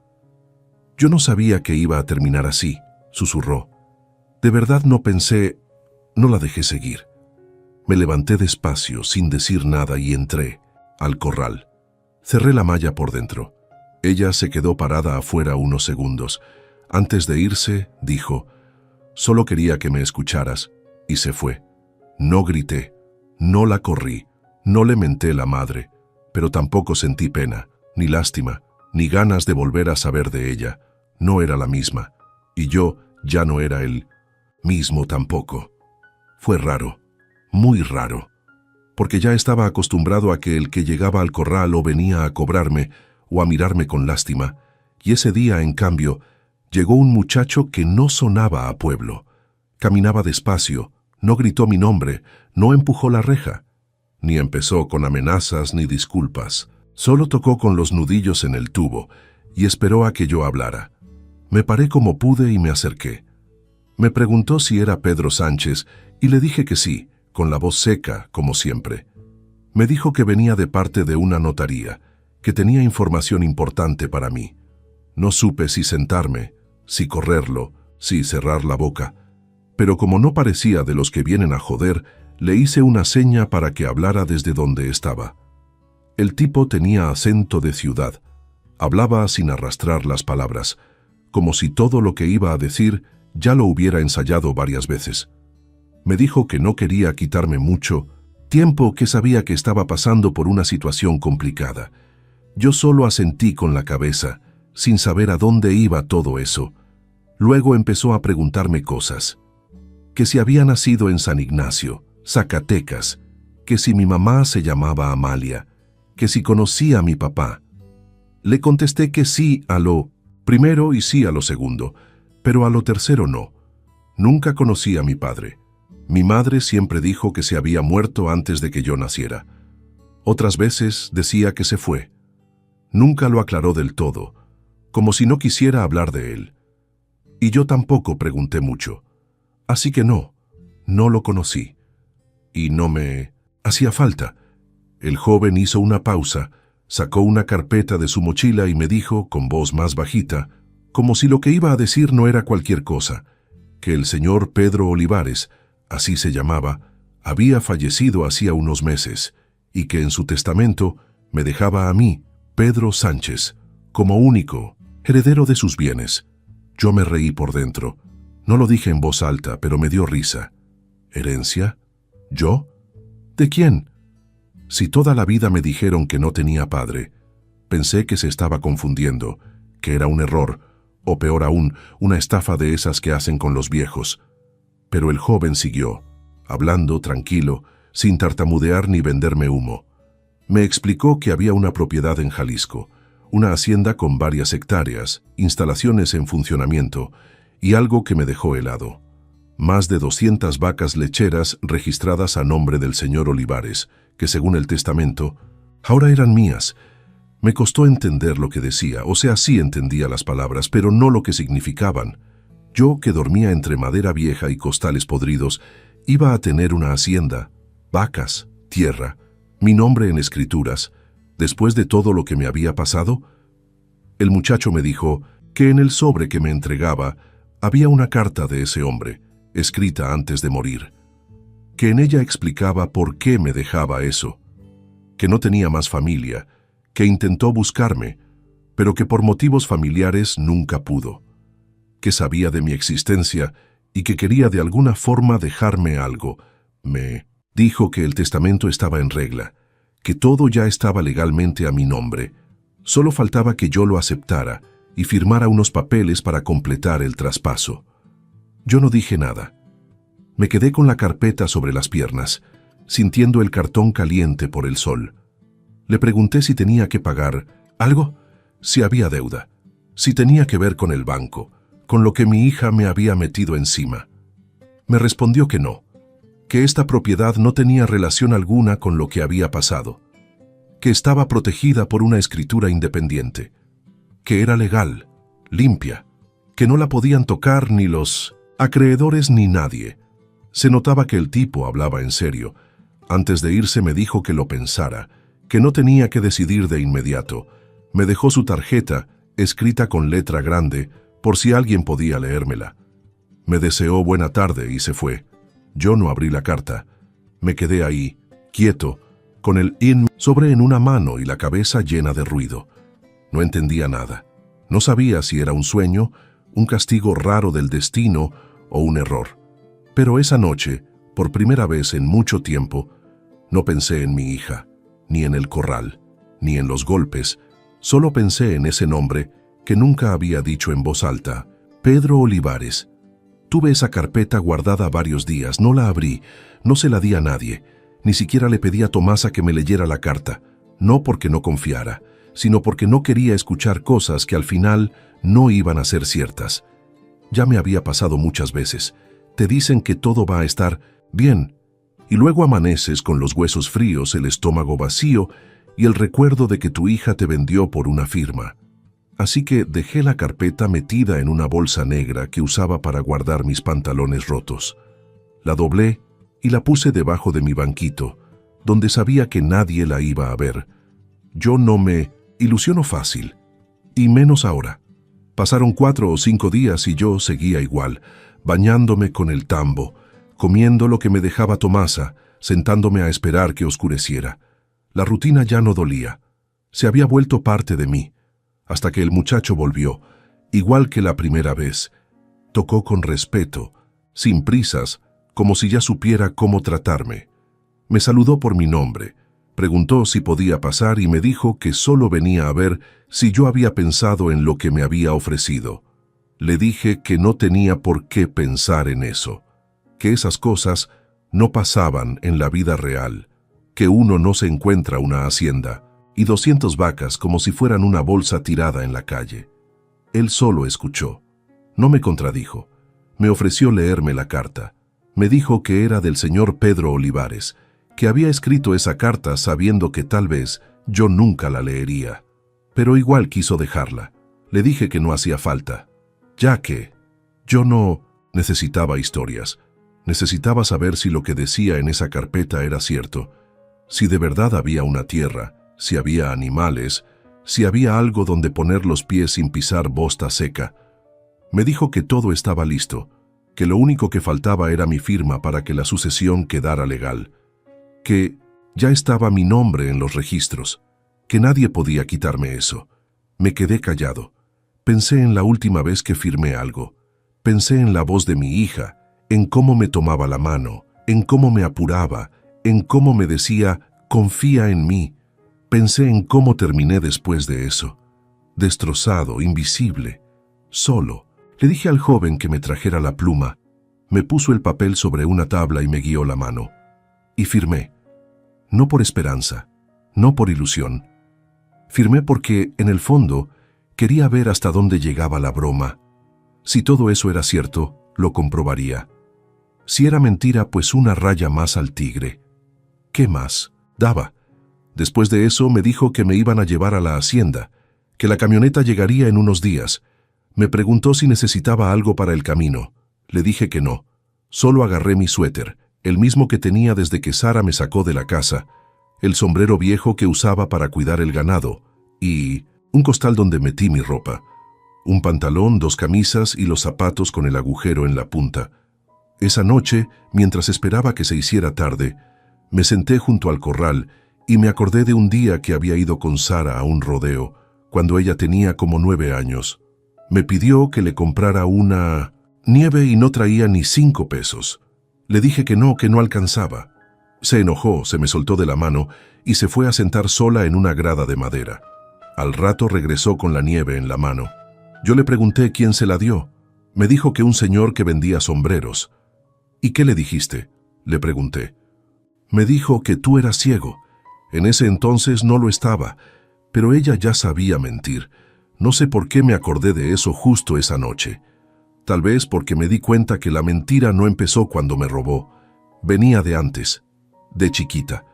«Yo no sabía que iba a terminar así», susurró. «De verdad no pensé...». No la dejé seguir. Me levanté despacio, sin decir nada, y entré al corral. Cerré la malla por dentro. Ella se quedó parada afuera unos segundos. Antes de irse, dijo, «Solo quería que me escucharas», y se fue. No grité, no la corrí, no le menté la madre, pero tampoco sentí pena, ni lástima, ni ganas de volver a saber de ella. No era la misma, y yo ya no era el mismo tampoco. Fue raro, muy raro, porque ya estaba acostumbrado a que el que llegaba al corral o venía a cobrarme o a mirarme con lástima, y ese día, en cambio, llegó un muchacho que no sonaba a pueblo. Caminaba despacio, no gritó mi nombre, no empujó la reja, ni empezó con amenazas ni disculpas. Solo tocó con los nudillos en el tubo y esperó a que yo hablara. Me paré como pude y me acerqué. Me preguntó si era Pedro Sánchez y le dije que sí, con la voz seca, como siempre. Me dijo que venía de parte de una notaría, que tenía información importante para mí. No supe si sentarme, si correrlo, si cerrar la boca. pero como no parecía de los que vienen a joder, le hice una seña para que hablara desde donde estaba. El tipo tenía acento de ciudad. Hablaba sin arrastrar las palabras, como si todo lo que iba a decir ya lo hubiera ensayado varias veces. Me dijo que no quería quitarme mucho tiempo, que sabía que estaba pasando por una situación complicada. Yo solo asentí con la cabeza, sin saber a dónde iba todo eso. Luego empezó a preguntarme cosas. Que si había nacido en San Ignacio, Zacatecas, que si mi mamá se llamaba Amalia, que si conocía a mi papá. Le contesté que sí a lo primero y sí a lo segundo, pero a lo tercero no. Nunca conocí a mi padre. Mi madre siempre dijo que se había muerto antes de que yo naciera. Otras veces decía que se fue. Nunca lo aclaró del todo, como si no quisiera hablar de él. Y yo tampoco pregunté mucho. Así que no lo conocí. Y no me hacía falta. El joven hizo una pausa, sacó una carpeta de su mochila y me dijo, con voz más bajita, como si lo que iba a decir no era cualquier cosa, que el señor Pedro Olivares, así se llamaba, había fallecido hacía unos meses, y que en su testamento me dejaba a mí, Pedro Sánchez, como único heredero de sus bienes. Yo me reí por dentro. No lo dije en voz alta, pero me dio risa. ¿Herencia? ¿Yo? ¿De quién? Si toda la vida me dijeron que no tenía padre, pensé que se estaba confundiendo, que era un error, o peor aún, una estafa de esas que hacen con los viejos. Pero el joven siguió, hablando tranquilo, sin tartamudear ni venderme humo. Me explicó que había una propiedad en Jalisco, una hacienda con varias hectáreas, instalaciones en funcionamiento, y algo que me dejó helado. Más de 200 vacas lecheras registradas a nombre del señor Olivares, que según el testamento, ahora eran mías. Me costó entender lo que decía, o sea, sí entendía las palabras, pero no lo que significaban. Yo, que dormía entre madera vieja y costales podridos, iba a tener una hacienda, vacas, tierra, mi nombre en escrituras, después de todo lo que me había pasado. El muchacho me dijo que en el sobre que me entregaba había una carta de ese hombre, escrita antes de morir, que en ella explicaba por qué me dejaba eso, que no tenía más familia, que intentó buscarme, pero que por motivos familiares nunca pudo, que sabía de mi existencia y que quería de alguna forma dejarme algo. Me dijo que el testamento estaba en regla, que todo ya estaba legalmente a mi nombre, solo faltaba que yo lo aceptara y firmara unos papeles para completar el traspaso. Yo no dije nada. Me quedé con la carpeta sobre las piernas, sintiendo el cartón caliente por el sol. Le pregunté si tenía que pagar algo, si había deuda, si tenía que ver con el banco, con lo que mi hija me había metido encima. Me respondió que no, que esta propiedad no tenía relación alguna con lo que había pasado, que estaba protegida por una escritura independiente, que era legal, limpia, que no la podían tocar ni los acreedores ni nadie. Se notaba que el tipo hablaba en serio. Antes de irse me dijo que lo pensara, que no tenía que decidir de inmediato. Me dejó su tarjeta, escrita con letra grande, por si alguien podía leérmela. Me deseó buena tarde y se fue. Yo no abrí la carta. Me quedé ahí, quieto, con el sobre en una mano y la cabeza llena de ruido. No entendía nada. No sabía si era un sueño, un castigo raro del destino o un error. Pero esa noche, por primera vez en mucho tiempo, no pensé en mi hija, ni en el corral, ni en los golpes. Solo pensé en ese nombre que nunca había dicho en voz alta: Pedro Olivares. Tuve esa carpeta guardada varios días, no la abrí, no se la di a nadie, ni siquiera le pedí a Tomasa que me leyera la carta, no porque no confiara, sino porque no quería escuchar cosas que al final no iban a ser ciertas. Ya me había pasado muchas veces. Te dicen que todo va a estar bien, y luego amaneces con los huesos fríos, el estómago vacío y el recuerdo de que tu hija te vendió por una firma. Así que dejé la carpeta metida en una bolsa negra que usaba para guardar mis pantalones rotos. La doblé y la puse debajo de mi banquito, donde sabía que nadie la iba a ver. Yo no me ilusiono fácil, y menos ahora. Pasaron 4 o 5 días y yo seguía igual, bañándome con el tambo, comiendo lo que me dejaba Tomasa, sentándome a esperar que oscureciera. La rutina ya no dolía. Se había vuelto parte de mí, hasta que el muchacho volvió, igual que la primera vez. Tocó con respeto, sin prisas, como si ya supiera cómo tratarme. Me saludó por mi nombre, preguntó si podía pasar y me dijo que solo venía a ver si yo había pensado en lo que me había ofrecido. Le dije que no tenía por qué pensar en eso, que esas cosas no pasaban en la vida real, que uno no se encuentra una hacienda y 200 vacas como si fueran una bolsa tirada en la calle. Él solo escuchó. No me contradijo. Me ofreció leerme la carta. Me dijo que era del señor Pedro Olivares, que había escrito esa carta sabiendo que tal vez yo nunca la leería. Pero igual quiso dejarla. Le dije que no hacía falta, ya que yo no necesitaba historias. Necesitaba saber si lo que decía en esa carpeta era cierto, si de verdad había una tierra, si había animales, si había algo donde poner los pies sin pisar bosta seca. Me dijo que todo estaba listo, que lo único que faltaba era mi firma para que la sucesión quedara legal, que ya estaba mi nombre en los registros, que nadie podía quitarme eso. Me quedé callado. Pensé en la última vez que firmé algo. Pensé en la voz de mi hija, en cómo me tomaba la mano, en cómo me apuraba, en cómo me decía, confía en mí. Pensé en cómo terminé después de eso. Destrozado, invisible, solo. Le dije al joven que me trajera la pluma. Me puso el papel sobre una tabla y me guió la mano. Y firmé. No por esperanza, no por ilusión. Firmé porque, en el fondo, quería ver hasta dónde llegaba la broma. Si todo eso era cierto, lo comprobaría. Si era mentira, pues una raya más al tigre. ¿Qué más? Daba. Después de eso me dijo que me iban a llevar a la hacienda, que la camioneta llegaría en unos días. Me preguntó si necesitaba algo para el camino. Le dije que no. Solo agarré mi suéter, el mismo que tenía desde que Sara me sacó de la casa, el sombrero viejo que usaba para cuidar el ganado, y un costal donde metí mi ropa, un pantalón, 2 camisas y los zapatos con el agujero en la punta. Esa noche, mientras esperaba que se hiciera tarde, me senté junto al corral y me acordé de un día que había ido con Sara a un rodeo, cuando ella tenía como 9 años. Me pidió que le comprara una nieve y no traía ni 5 pesos. Le dije que no alcanzaba. Se enojó, se me soltó de la mano y se fue a sentar sola en una grada de madera. Al rato regresó con la nieve en la mano. Yo le pregunté quién se la dio. Me dijo que un señor que vendía sombreros. ¿Y qué le dijiste?, le pregunté. Me dijo que tú eras ciego. En ese entonces no lo estaba, pero ella ya sabía mentir. No sé por qué me acordé de eso justo esa noche. Tal vez porque me di cuenta que la mentira no empezó cuando me robó. Venía de antes, de chiquita,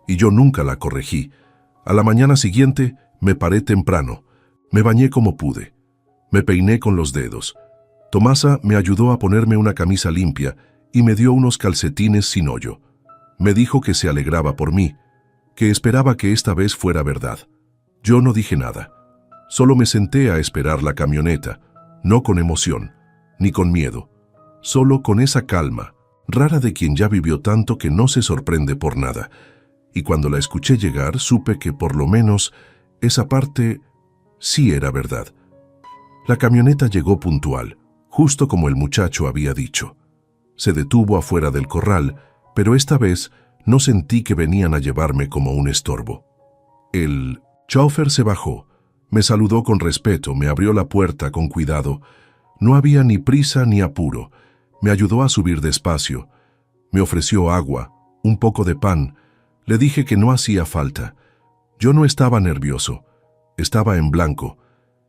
y yo nunca la corregí. A la mañana siguiente me paré temprano, me bañé como pude, me peiné con los dedos. Tomasa me ayudó a ponerme una camisa limpia y me dio unos calcetines sin hoyo. Me dijo que se alegraba por mí, que esperaba que esta vez fuera verdad. Yo no dije nada. Solo me senté a esperar la camioneta, no con emoción, ni con miedo, solo con esa calma, rara de quien ya vivió tanto que no se sorprende por nada. Y cuando la escuché llegar, supe que por lo menos esa parte sí era verdad. La camioneta llegó puntual, justo como el muchacho había dicho. Se detuvo afuera del corral, pero esta vez no sentí que venían a llevarme como un estorbo. El chófer se bajó, me saludó con respeto, me abrió la puerta con cuidado. No había ni prisa ni apuro. Me ayudó a subir despacio. Me ofreció agua, un poco de pan. Le dije que no hacía falta. Yo no estaba nervioso. Estaba en blanco.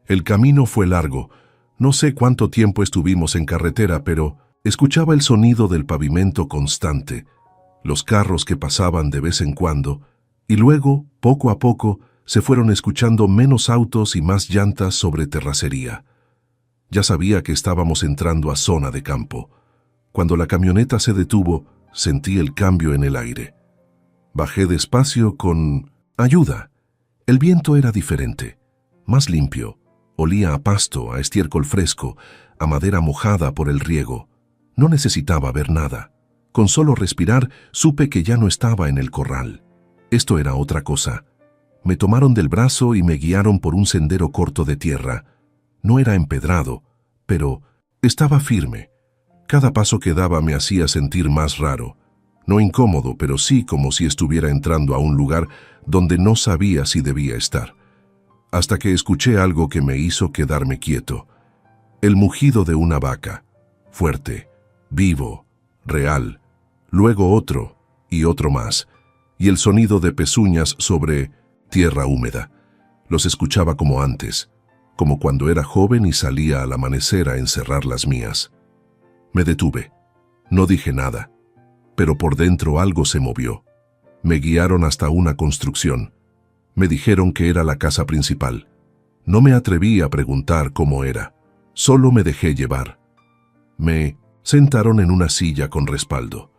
El camino fue largo. No sé cuánto tiempo estuvimos en carretera, pero escuchaba el sonido del pavimento constante, los carros que pasaban de vez en cuando, y luego, poco a poco, se fueron escuchando menos autos y más llantas sobre terracería. Ya sabía que estábamos entrando a zona de campo. Cuando la camioneta se detuvo, sentí el cambio en el aire. Bajé despacio con ayuda. El viento era diferente, más limpio. Olía a pasto, a estiércol fresco, a madera mojada por el riego. No necesitaba ver nada. Con solo respirar, supe que ya no estaba en el corral. Esto era otra cosa. Me tomaron del brazo y me guiaron por un sendero corto de tierra. No era empedrado, pero estaba firme. Cada paso que daba me hacía sentir más raro. No incómodo, pero sí como si estuviera entrando a un lugar donde no sabía si debía estar. Hasta que escuché algo que me hizo quedarme quieto. El mugido de una vaca, fuerte, vivo, real. Luego otro y otro más, y el sonido de pezuñas sobre tierra húmeda. Los escuchaba como antes, como cuando era joven y salía al amanecer a encerrar las mías. Me detuve. No dije nada, pero por dentro algo se movió. Me guiaron hasta una construcción. Me dijeron que era la casa principal. No me atreví a preguntar cómo era. Solo me dejé llevar. Me sentaron en una silla con respaldo.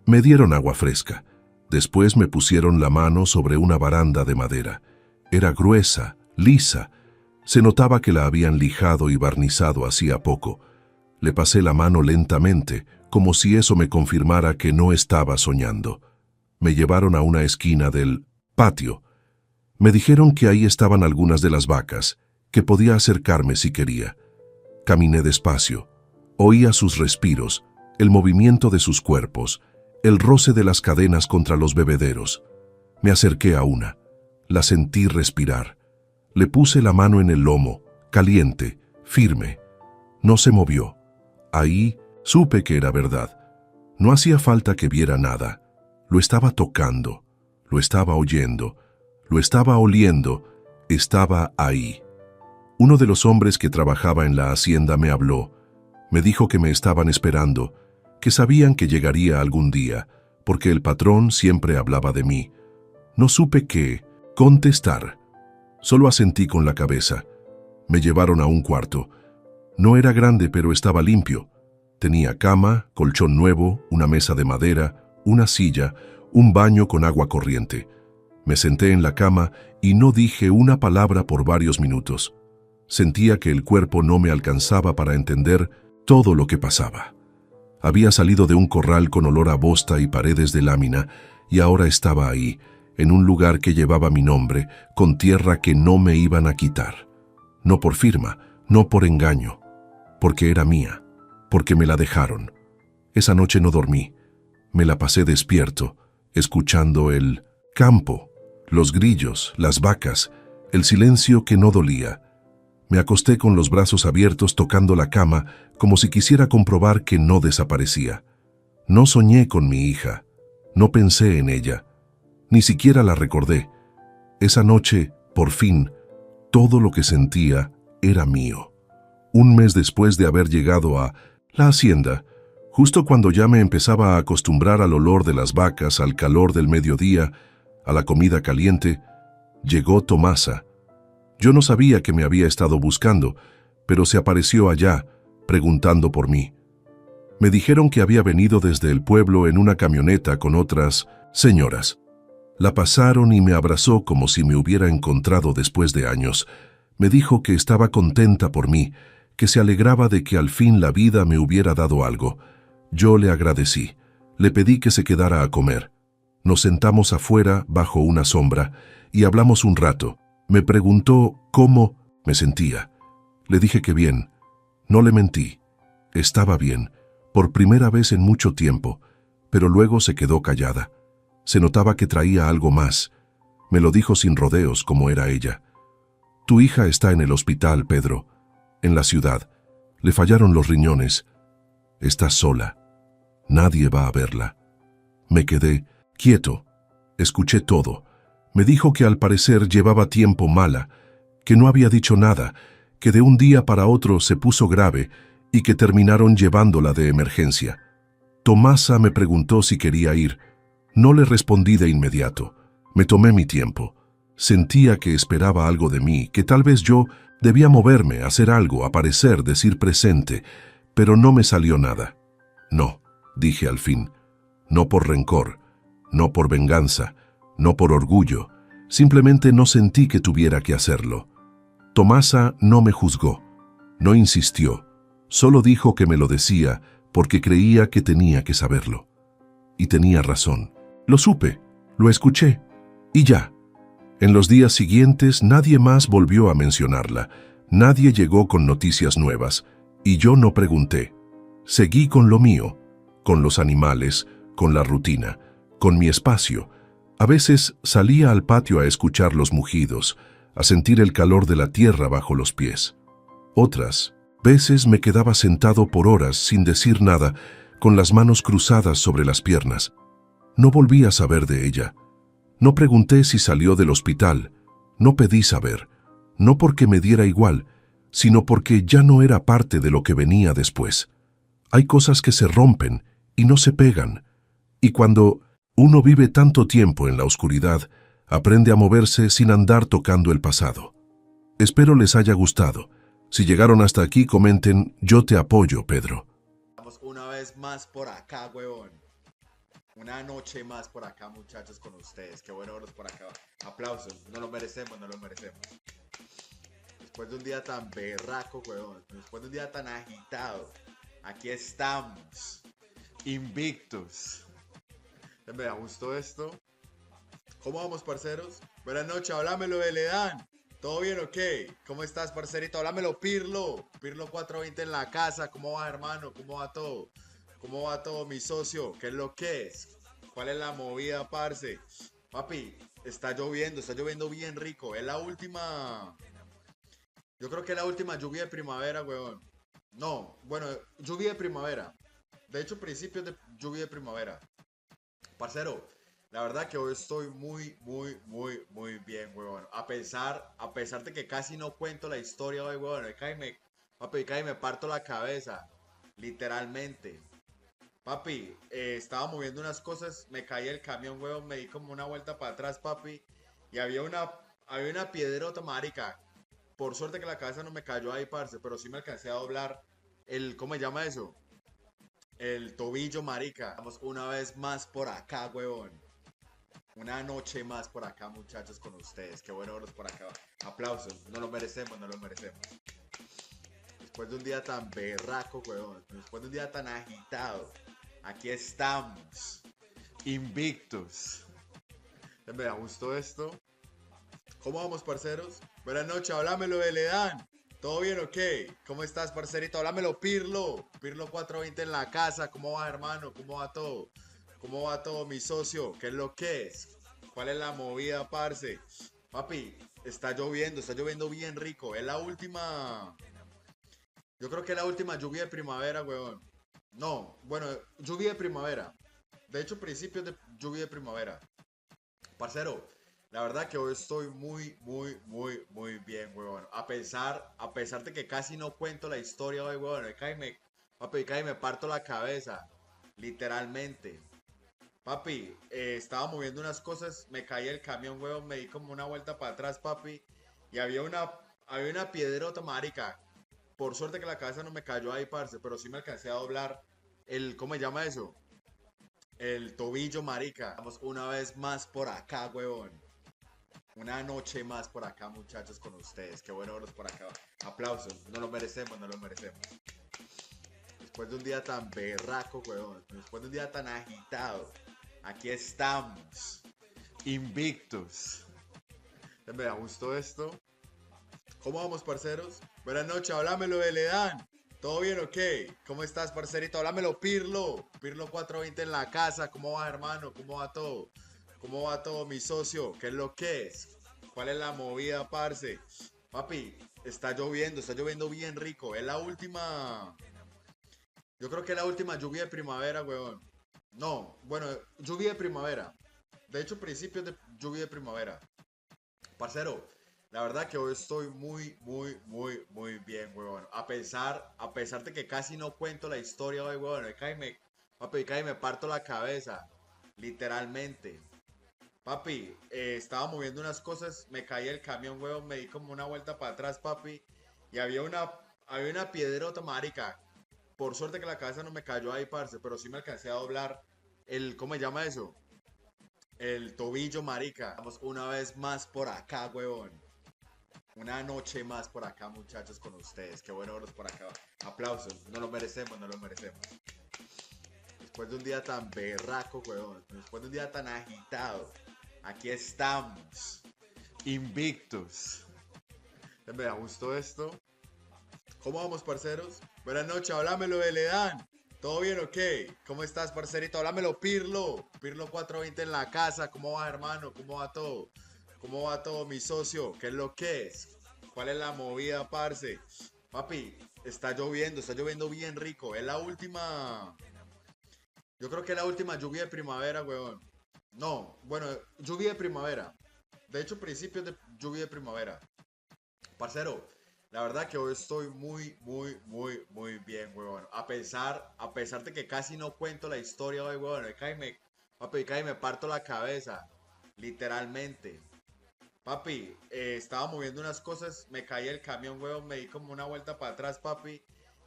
Me dieron agua fresca. Después me pusieron la mano sobre una baranda de madera. Era gruesa, lisa. Se notaba que la habían lijado y barnizado hacía poco. Le pasé la mano lentamente, como si eso me confirmara que no estaba soñando. Me llevaron a una esquina del patio. Me dijeron que ahí estaban algunas de las vacas, que podía acercarme si quería. Caminé despacio. Oía sus respiros, el movimiento de sus cuerpos, el roce de las cadenas contra los bebederos. Me acerqué a una. La sentí respirar. Le puse la mano en el lomo, caliente, firme. No se movió. Ahí supe que era verdad. No hacía falta que viera nada. Lo estaba tocando, lo estaba oyendo, lo estaba oliendo, estaba ahí. Uno de los hombres que trabajaba en la hacienda me habló. Me dijo que me estaban esperando, que sabían que llegaría algún día, porque el patrón siempre hablaba de mí. No supe qué contestar. Solo asentí con la cabeza. Me llevaron a un cuarto. No era grande, pero estaba limpio. Tenía cama, colchón nuevo, una mesa de madera, una silla, un baño con agua corriente. Me senté en la cama y no dije una palabra por varios minutos. Sentía que el cuerpo no me alcanzaba para entender todo lo que pasaba. Había salido de un corral con olor a bosta y paredes de lámina, y ahora estaba ahí, en un lugar que llevaba mi nombre, con tierra que no me iban a quitar. No por firma, no por engaño, porque era mía, porque me la dejaron. Esa noche no dormí. Me la pasé despierto, escuchando el campo, los grillos, las vacas, el silencio que no dolía. Me acosté con los brazos abiertos tocando la cama como si quisiera comprobar que no desaparecía. No soñé con mi hija, no pensé en ella, ni siquiera la recordé. Esa noche, por fin, todo lo que sentía era mío. Un mes después de haber llegado a la hacienda, justo cuando ya me empezaba a acostumbrar al olor de las vacas, al calor del mediodía, a la comida caliente, llegó Tomasa. Yo no sabía que me había estado buscando, pero se apareció allá, preguntando por mí. Me dijeron que había venido desde el pueblo en una camioneta con otras señoras. La pasaron y me abrazó como si me hubiera encontrado después de años. Me dijo que estaba contenta por mí, que se alegraba de que al fin la vida me hubiera dado algo. Yo le agradecí. Le pedí que se quedara a comer. Nos sentamos afuera, bajo una sombra, y hablamos un rato. Me preguntó cómo me sentía. Le dije que bien. No le mentí. Estaba bien, por primera vez en mucho tiempo, pero luego se quedó callada. Se notaba que traía algo más. Me lo dijo sin rodeos, como era ella. Tu hija está en el hospital, Pedro, en la ciudad. Le fallaron los riñones. Está sola. Nadie va a verla. Me quedé quieto. Escuché todo. Me dijo que al parecer llevaba tiempo mala, que no había dicho nada, que de un día para otro se puso grave y que terminaron llevándola de emergencia. Tomasa me preguntó si quería ir. No le respondí de inmediato. Me tomé mi tiempo. Sentía que esperaba algo de mí, que tal vez yo debía moverme, hacer algo, aparecer, decir presente, pero no me salió nada. No, dije al fin. No por rencor, no por venganza, no por orgullo, simplemente no sentí que tuviera que hacerlo. Tomasa no me juzgó, no insistió, solo dijo que me lo decía porque creía que tenía que saberlo. Y tenía razón. Lo supe, lo escuché, y ya. En los días siguientes nadie más volvió a mencionarla, nadie llegó con noticias nuevas, y yo no pregunté. Seguí con lo mío, con los animales, con la rutina, con mi espacio. A veces salía al patio a escuchar los mugidos, a sentir el calor de la tierra bajo los pies. Otras veces me quedaba sentado por horas sin decir nada, con las manos cruzadas sobre las piernas. No volví a saber de ella. No pregunté si salió del hospital, no pedí saber, no porque me diera igual, sino porque ya no era parte de lo que venía después. Hay cosas que se rompen y no se pegan, y cuando uno vive tanto tiempo en la oscuridad, aprende a moverse sin andar tocando el pasado. Espero les haya gustado. Si llegaron hasta aquí, comenten, yo te apoyo, Pedro. Estamos una vez más por acá, huevón. Una noche más por acá, muchachos, con ustedes. Qué bueno verlos por acá. Aplausos. No lo merecemos, no lo merecemos. Después de un día tan berraco, huevón. Después de un día tan agitado. Aquí estamos. Invictos. Me gustó esto. ¿Cómo vamos, parceros? Buenas noches, háblamelo de Ledán. ¿Todo bien o qué? ¿Cómo estás, parcerito? Háblamelo, Pirlo. Pirlo 420 en la casa. ¿Cómo va, hermano? ¿Cómo va todo? ¿Cómo va todo, mi socio? ¿Qué es lo que es? ¿Cuál es la movida, parce? Papi, está lloviendo bien rico. Es la última... Yo creo que es la última lluvia de primavera, weón. No, bueno, lluvia de primavera. De hecho, principios de lluvia de primavera. Parcero, la verdad que hoy estoy muy bien, weón. A pesar de que casi no cuento la historia hoy, weón. Papi, me parto la cabeza. Literalmente. Papi, estaba moviendo unas cosas, me caí el camión, weón, me di como una vuelta para atrás, papi, y había una piedrota, marica. Por suerte que la cabeza no me cayó ahí, parce, pero sí me alcancé a doblar ¿cómo se llama eso? El tobillo, marica. Estamos una vez más por acá, weón. Una noche más por acá, muchachos, con ustedes. Qué bueno verlos por acá. Aplausos. No lo merecemos, no lo merecemos. Después de un día tan berraco, weón. Después de un día tan agitado. Aquí estamos. Invictos. Me gustó esto. ¿Cómo vamos, parceros? Buenas noches, háblamelo de Ledán. ¿Todo bien o qué? ¿Cómo estás, parcerito? Háblamelo, Pirlo. Pirlo 420 en la casa. ¿Cómo va, hermano? ¿Cómo va todo? ¿Cómo va todo, mi socio? ¿Qué es lo que es? ¿Cuál es la movida, parce? Papi, está lloviendo bien rico. Es la última... Yo creo que es la última lluvia de primavera, weón. No, bueno, lluvia de primavera. De hecho, principios de lluvia de primavera. Parcero, la verdad que hoy estoy muy bien, weón. A pesar de que casi no cuento la historia hoy, weón. Papi, me parto la cabeza. Literalmente. Papi, estaba moviendo unas cosas, me caí el camión, weón, me di como una vuelta para atrás, papi. Y había una piedrota, marica. Por suerte que la cabeza no me cayó ahí, parce, pero sí me alcancé a doblar ¿cómo se llama eso? El tobillo, marica. Estamos una vez más por acá, weón. Una noche más por acá, muchachos, con ustedes. Qué bueno verlos por acá. Aplausos. No lo merecemos, no lo merecemos. Después de un día tan berraco, weón. Después de un día tan agitado. Aquí estamos. Invictos. Me gustó esto. ¿Cómo vamos, parceros? Buenas noches, háblamelo de Ledán. ¿Todo bien o qué? ¿Cómo estás, parcerito? Háblamelo, Pirlo. Pirlo 420 en la casa. ¿Cómo va, hermano? ¿Cómo va todo? ¿Cómo va todo, mi socio? ¿Qué es lo que es? ¿Cuál es la movida, parce? Papi, está lloviendo bien rico. Es la última... Yo creo que es la última lluvia de primavera, weón. No, bueno, lluvia de primavera. De hecho, principios de lluvia de primavera. Parcero, la verdad que hoy estoy muy bien, weón. A pesar de que casi no cuento la historia hoy, weón. Papi, me parto la cabeza. Literalmente. Papi, estaba moviendo unas cosas, me caí el camión, weón, me di como una vuelta para atrás, papi. Y había una piedrota, marica. Por suerte que la cabeza no me cayó ahí, parce, pero sí me alcancé a doblar ¿cómo se llama eso? El tobillo, marica. Estamos una vez más por acá, weón. Una noche más por acá, muchachos, con ustedes. Qué bueno verlos por acá. Aplausos. No lo merecemos, no lo merecemos. Después de un día tan berraco, weón. Después de un día tan agitado. Aquí estamos. Invictos. Me gustó esto. ¿Cómo vamos, parceros? Buenas noches, háblamelo de Ledán. ¿Todo bien o qué? ¿Cómo estás, parcerito? Háblamelo, Pirlo. Pirlo 420 en la casa. ¿Cómo va, hermano? ¿Cómo va todo? ¿Cómo va todo, mi socio? ¿Qué es lo que es? ¿Cuál es la movida, parce? Papi, está lloviendo bien rico. Es la última. Yo creo que es la última lluvia de primavera, weón. No, bueno, lluvia de primavera. De hecho, principios de lluvia de primavera. Parcero, la verdad que hoy estoy muy bien, weón. A pesar de que casi no cuento la historia hoy, weón. Papi, casi me parto la cabeza. Literalmente. Papi, estaba moviendo unas cosas, me caí el camión, weón, me di como una vuelta para atrás, papi.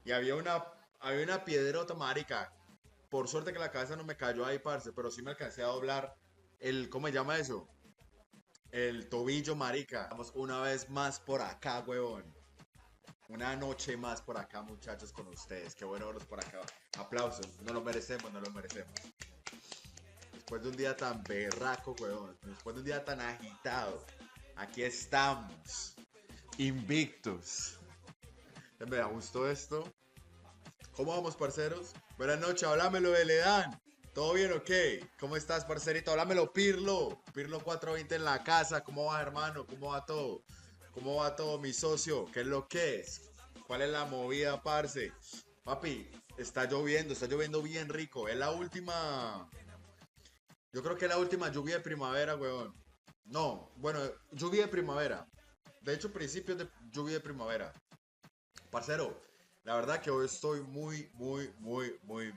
Y había una piedrota, marica. Por suerte que la cabeza no me cayó ahí, parce, pero sí me alcancé a doblar ¿cómo se llama eso? El tobillo, marica. Vamos una vez más por acá, weón. Una noche más por acá, muchachos, con ustedes. Qué bueno verlos por acá. Aplausos. No lo merecemos, no lo merecemos. Después de un día tan berraco, weón. Después de un día tan agitado. Aquí estamos. Invictos. Me gustó esto. ¿Cómo vamos, parceros? Buenas noches, háblamelo de Ledán. ¿Todo bien o qué? ¿Cómo estás, parcerito? Háblamelo, Pirlo. Pirlo 420 en la casa. ¿Cómo va, hermano? ¿Cómo va todo? ¿Cómo va todo, mi socio? ¿Qué es lo que es? ¿Cuál es la movida, parce? Papi, está lloviendo bien rico. Es la última. Yo creo que es la última lluvia de primavera, weón. No, bueno, lluvia de primavera. De hecho, principios de lluvia de primavera. Parcero, la verdad que hoy estoy muy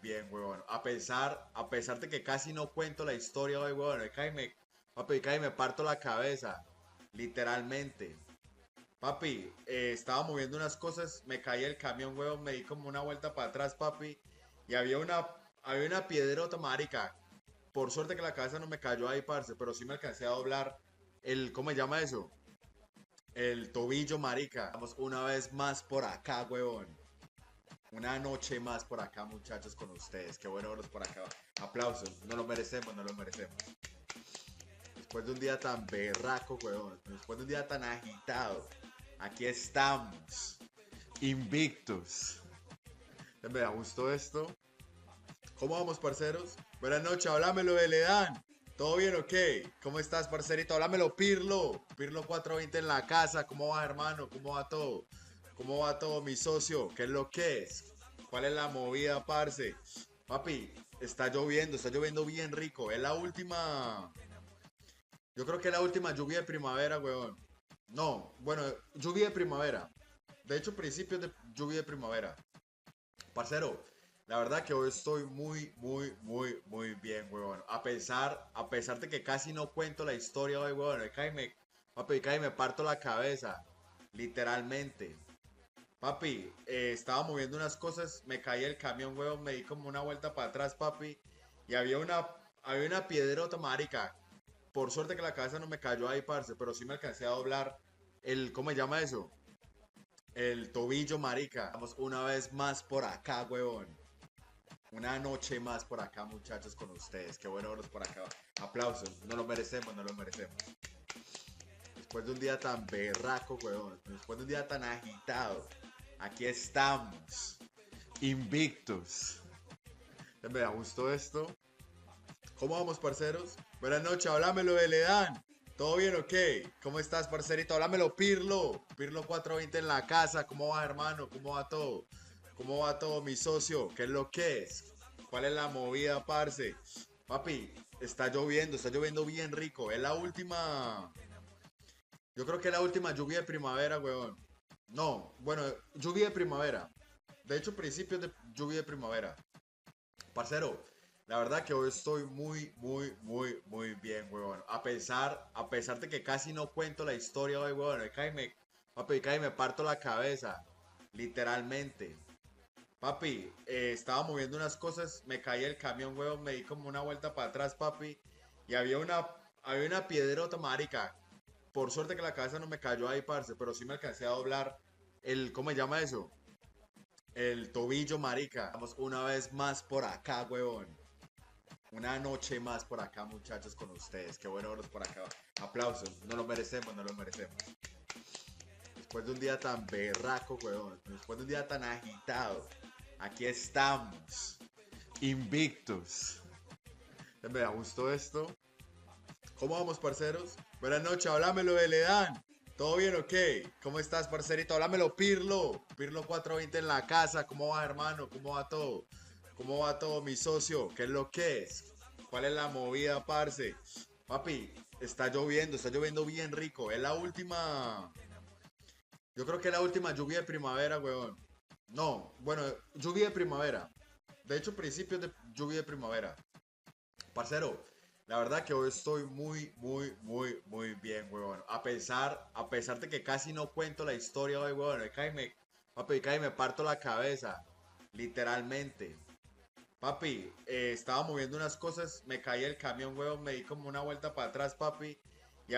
bien, weón. A pesar de que casi no cuento la historia hoy, weón. Papi, casi me parto la cabeza. Literalmente. Papi, estaba moviendo unas cosas, me caí el camión, weón, me di como una vuelta para atrás, papi. Y había una piedrota, marica. Por suerte que la cabeza no me cayó ahí, parce, pero sí me alcancé a doblar ¿cómo se llama eso? El tobillo, marica. Vamos una vez más por acá, weón. Una noche más por acá, muchachos, con ustedes. Qué bueno verlos por acá. Aplausos. No lo merecemos, no lo merecemos. Después de un día tan berraco, weón. Después de un día tan agitado. Aquí estamos. Invictos. Me gustó esto. ¿Cómo vamos, parceros? Buenas noches, háblamelo de Ledán. ¿Todo bien o qué? ¿Cómo estás, parcerito? Háblamelo, Pirlo. Pirlo 420 en la casa. ¿Cómo va, hermano? ¿Cómo va todo? ¿Cómo va todo, mi socio? ¿Qué es lo que es? ¿Cuál es la movida, parce? Papi, está lloviendo bien rico. Es la última. Yo creo que es la última lluvia de primavera, weón. No, bueno, lluvia de primavera. De hecho, principios de lluvia de primavera. Parcero, la verdad que hoy estoy muy bien, weón. A pesar de que casi no cuento la historia hoy, weón. Papi, casi me parto la cabeza. Literalmente. Papi, estaba moviendo unas cosas, me caí el camión, weón, me di como una vuelta para atrás, papi. Y había una piedrota, marica. Por suerte que la cabeza no me cayó ahí, parce, pero sí me alcancé a doblar ¿cómo se llama eso? El tobillo, marica. Vamos una vez más por acá, weón. Una noche más por acá, muchachos, con ustedes. Qué bueno verlos por acá. Aplausos. No lo merecemos, no lo merecemos. Después de un día tan berraco, weón. Después de un día tan agitado. Aquí estamos. Invictos. Me gustó esto. ¿Cómo vamos, parceros? Buenas noches, háblamelo de Ledán. ¿Todo bien o qué? ¿Cómo estás, parcerito? Háblamelo, Pirlo. Pirlo 420 en la casa. ¿Cómo va, hermano? ¿Cómo va todo? ¿Cómo va todo, mi socio? ¿Qué es lo que es? ¿Cuál es la movida, parce? Papi, está lloviendo bien rico. Es la última. Yo creo que es la última lluvia de primavera, weón. No, bueno, lluvia de primavera. De hecho, principios de lluvia de primavera. Parcero, la verdad que hoy estoy muy bien, weón. A pesar de que casi no cuento la historia hoy, weón. Papi, casi me parto la cabeza. Literalmente. Papi, estaba moviendo unas cosas, me caí el camión, weón, me di como una vuelta para atrás, papi. Y había una piedrota, marica. Por suerte que la cabeza no me cayó ahí, parce, pero sí me alcancé a doblar ¿cómo se llama eso? el tobillo, marica. Estamos una vez más por acá, huevón. Una noche más por acá, muchachos, con ustedes. Qué bueno verlos por acá. Aplausos. No lo merecemos, no lo merecemos. Después de un día tan berraco, huevón. Después de un día tan agitado. Aquí estamos. Invictos. Me gustó esto. ¿Cómo vamos, parceros? Buenas noches, háblamelo de Ledan. ¿Todo bien o qué? ¿Cómo estás, parcerito? Háblamelo, Pirlo. Pirlo 420 en la casa. ¿Cómo va, hermano? ¿Cómo va todo? ¿Cómo va todo, mi socio? ¿Qué es lo que es? ¿Cuál es la movida, parce? Papi, está lloviendo bien rico. Es la última. Yo creo que es la última lluvia de primavera, weón. No, bueno, lluvia de primavera. De hecho, principios de lluvia de primavera. Parcero, la verdad que hoy estoy muy bien, huevón. A pesar de que casi no cuento la historia hoy, huevón. Papi, casi me parto la cabeza. Literalmente. Papi, estaba moviendo unas cosas, me caí el camión, huevón, me di como una vuelta para atrás, papi.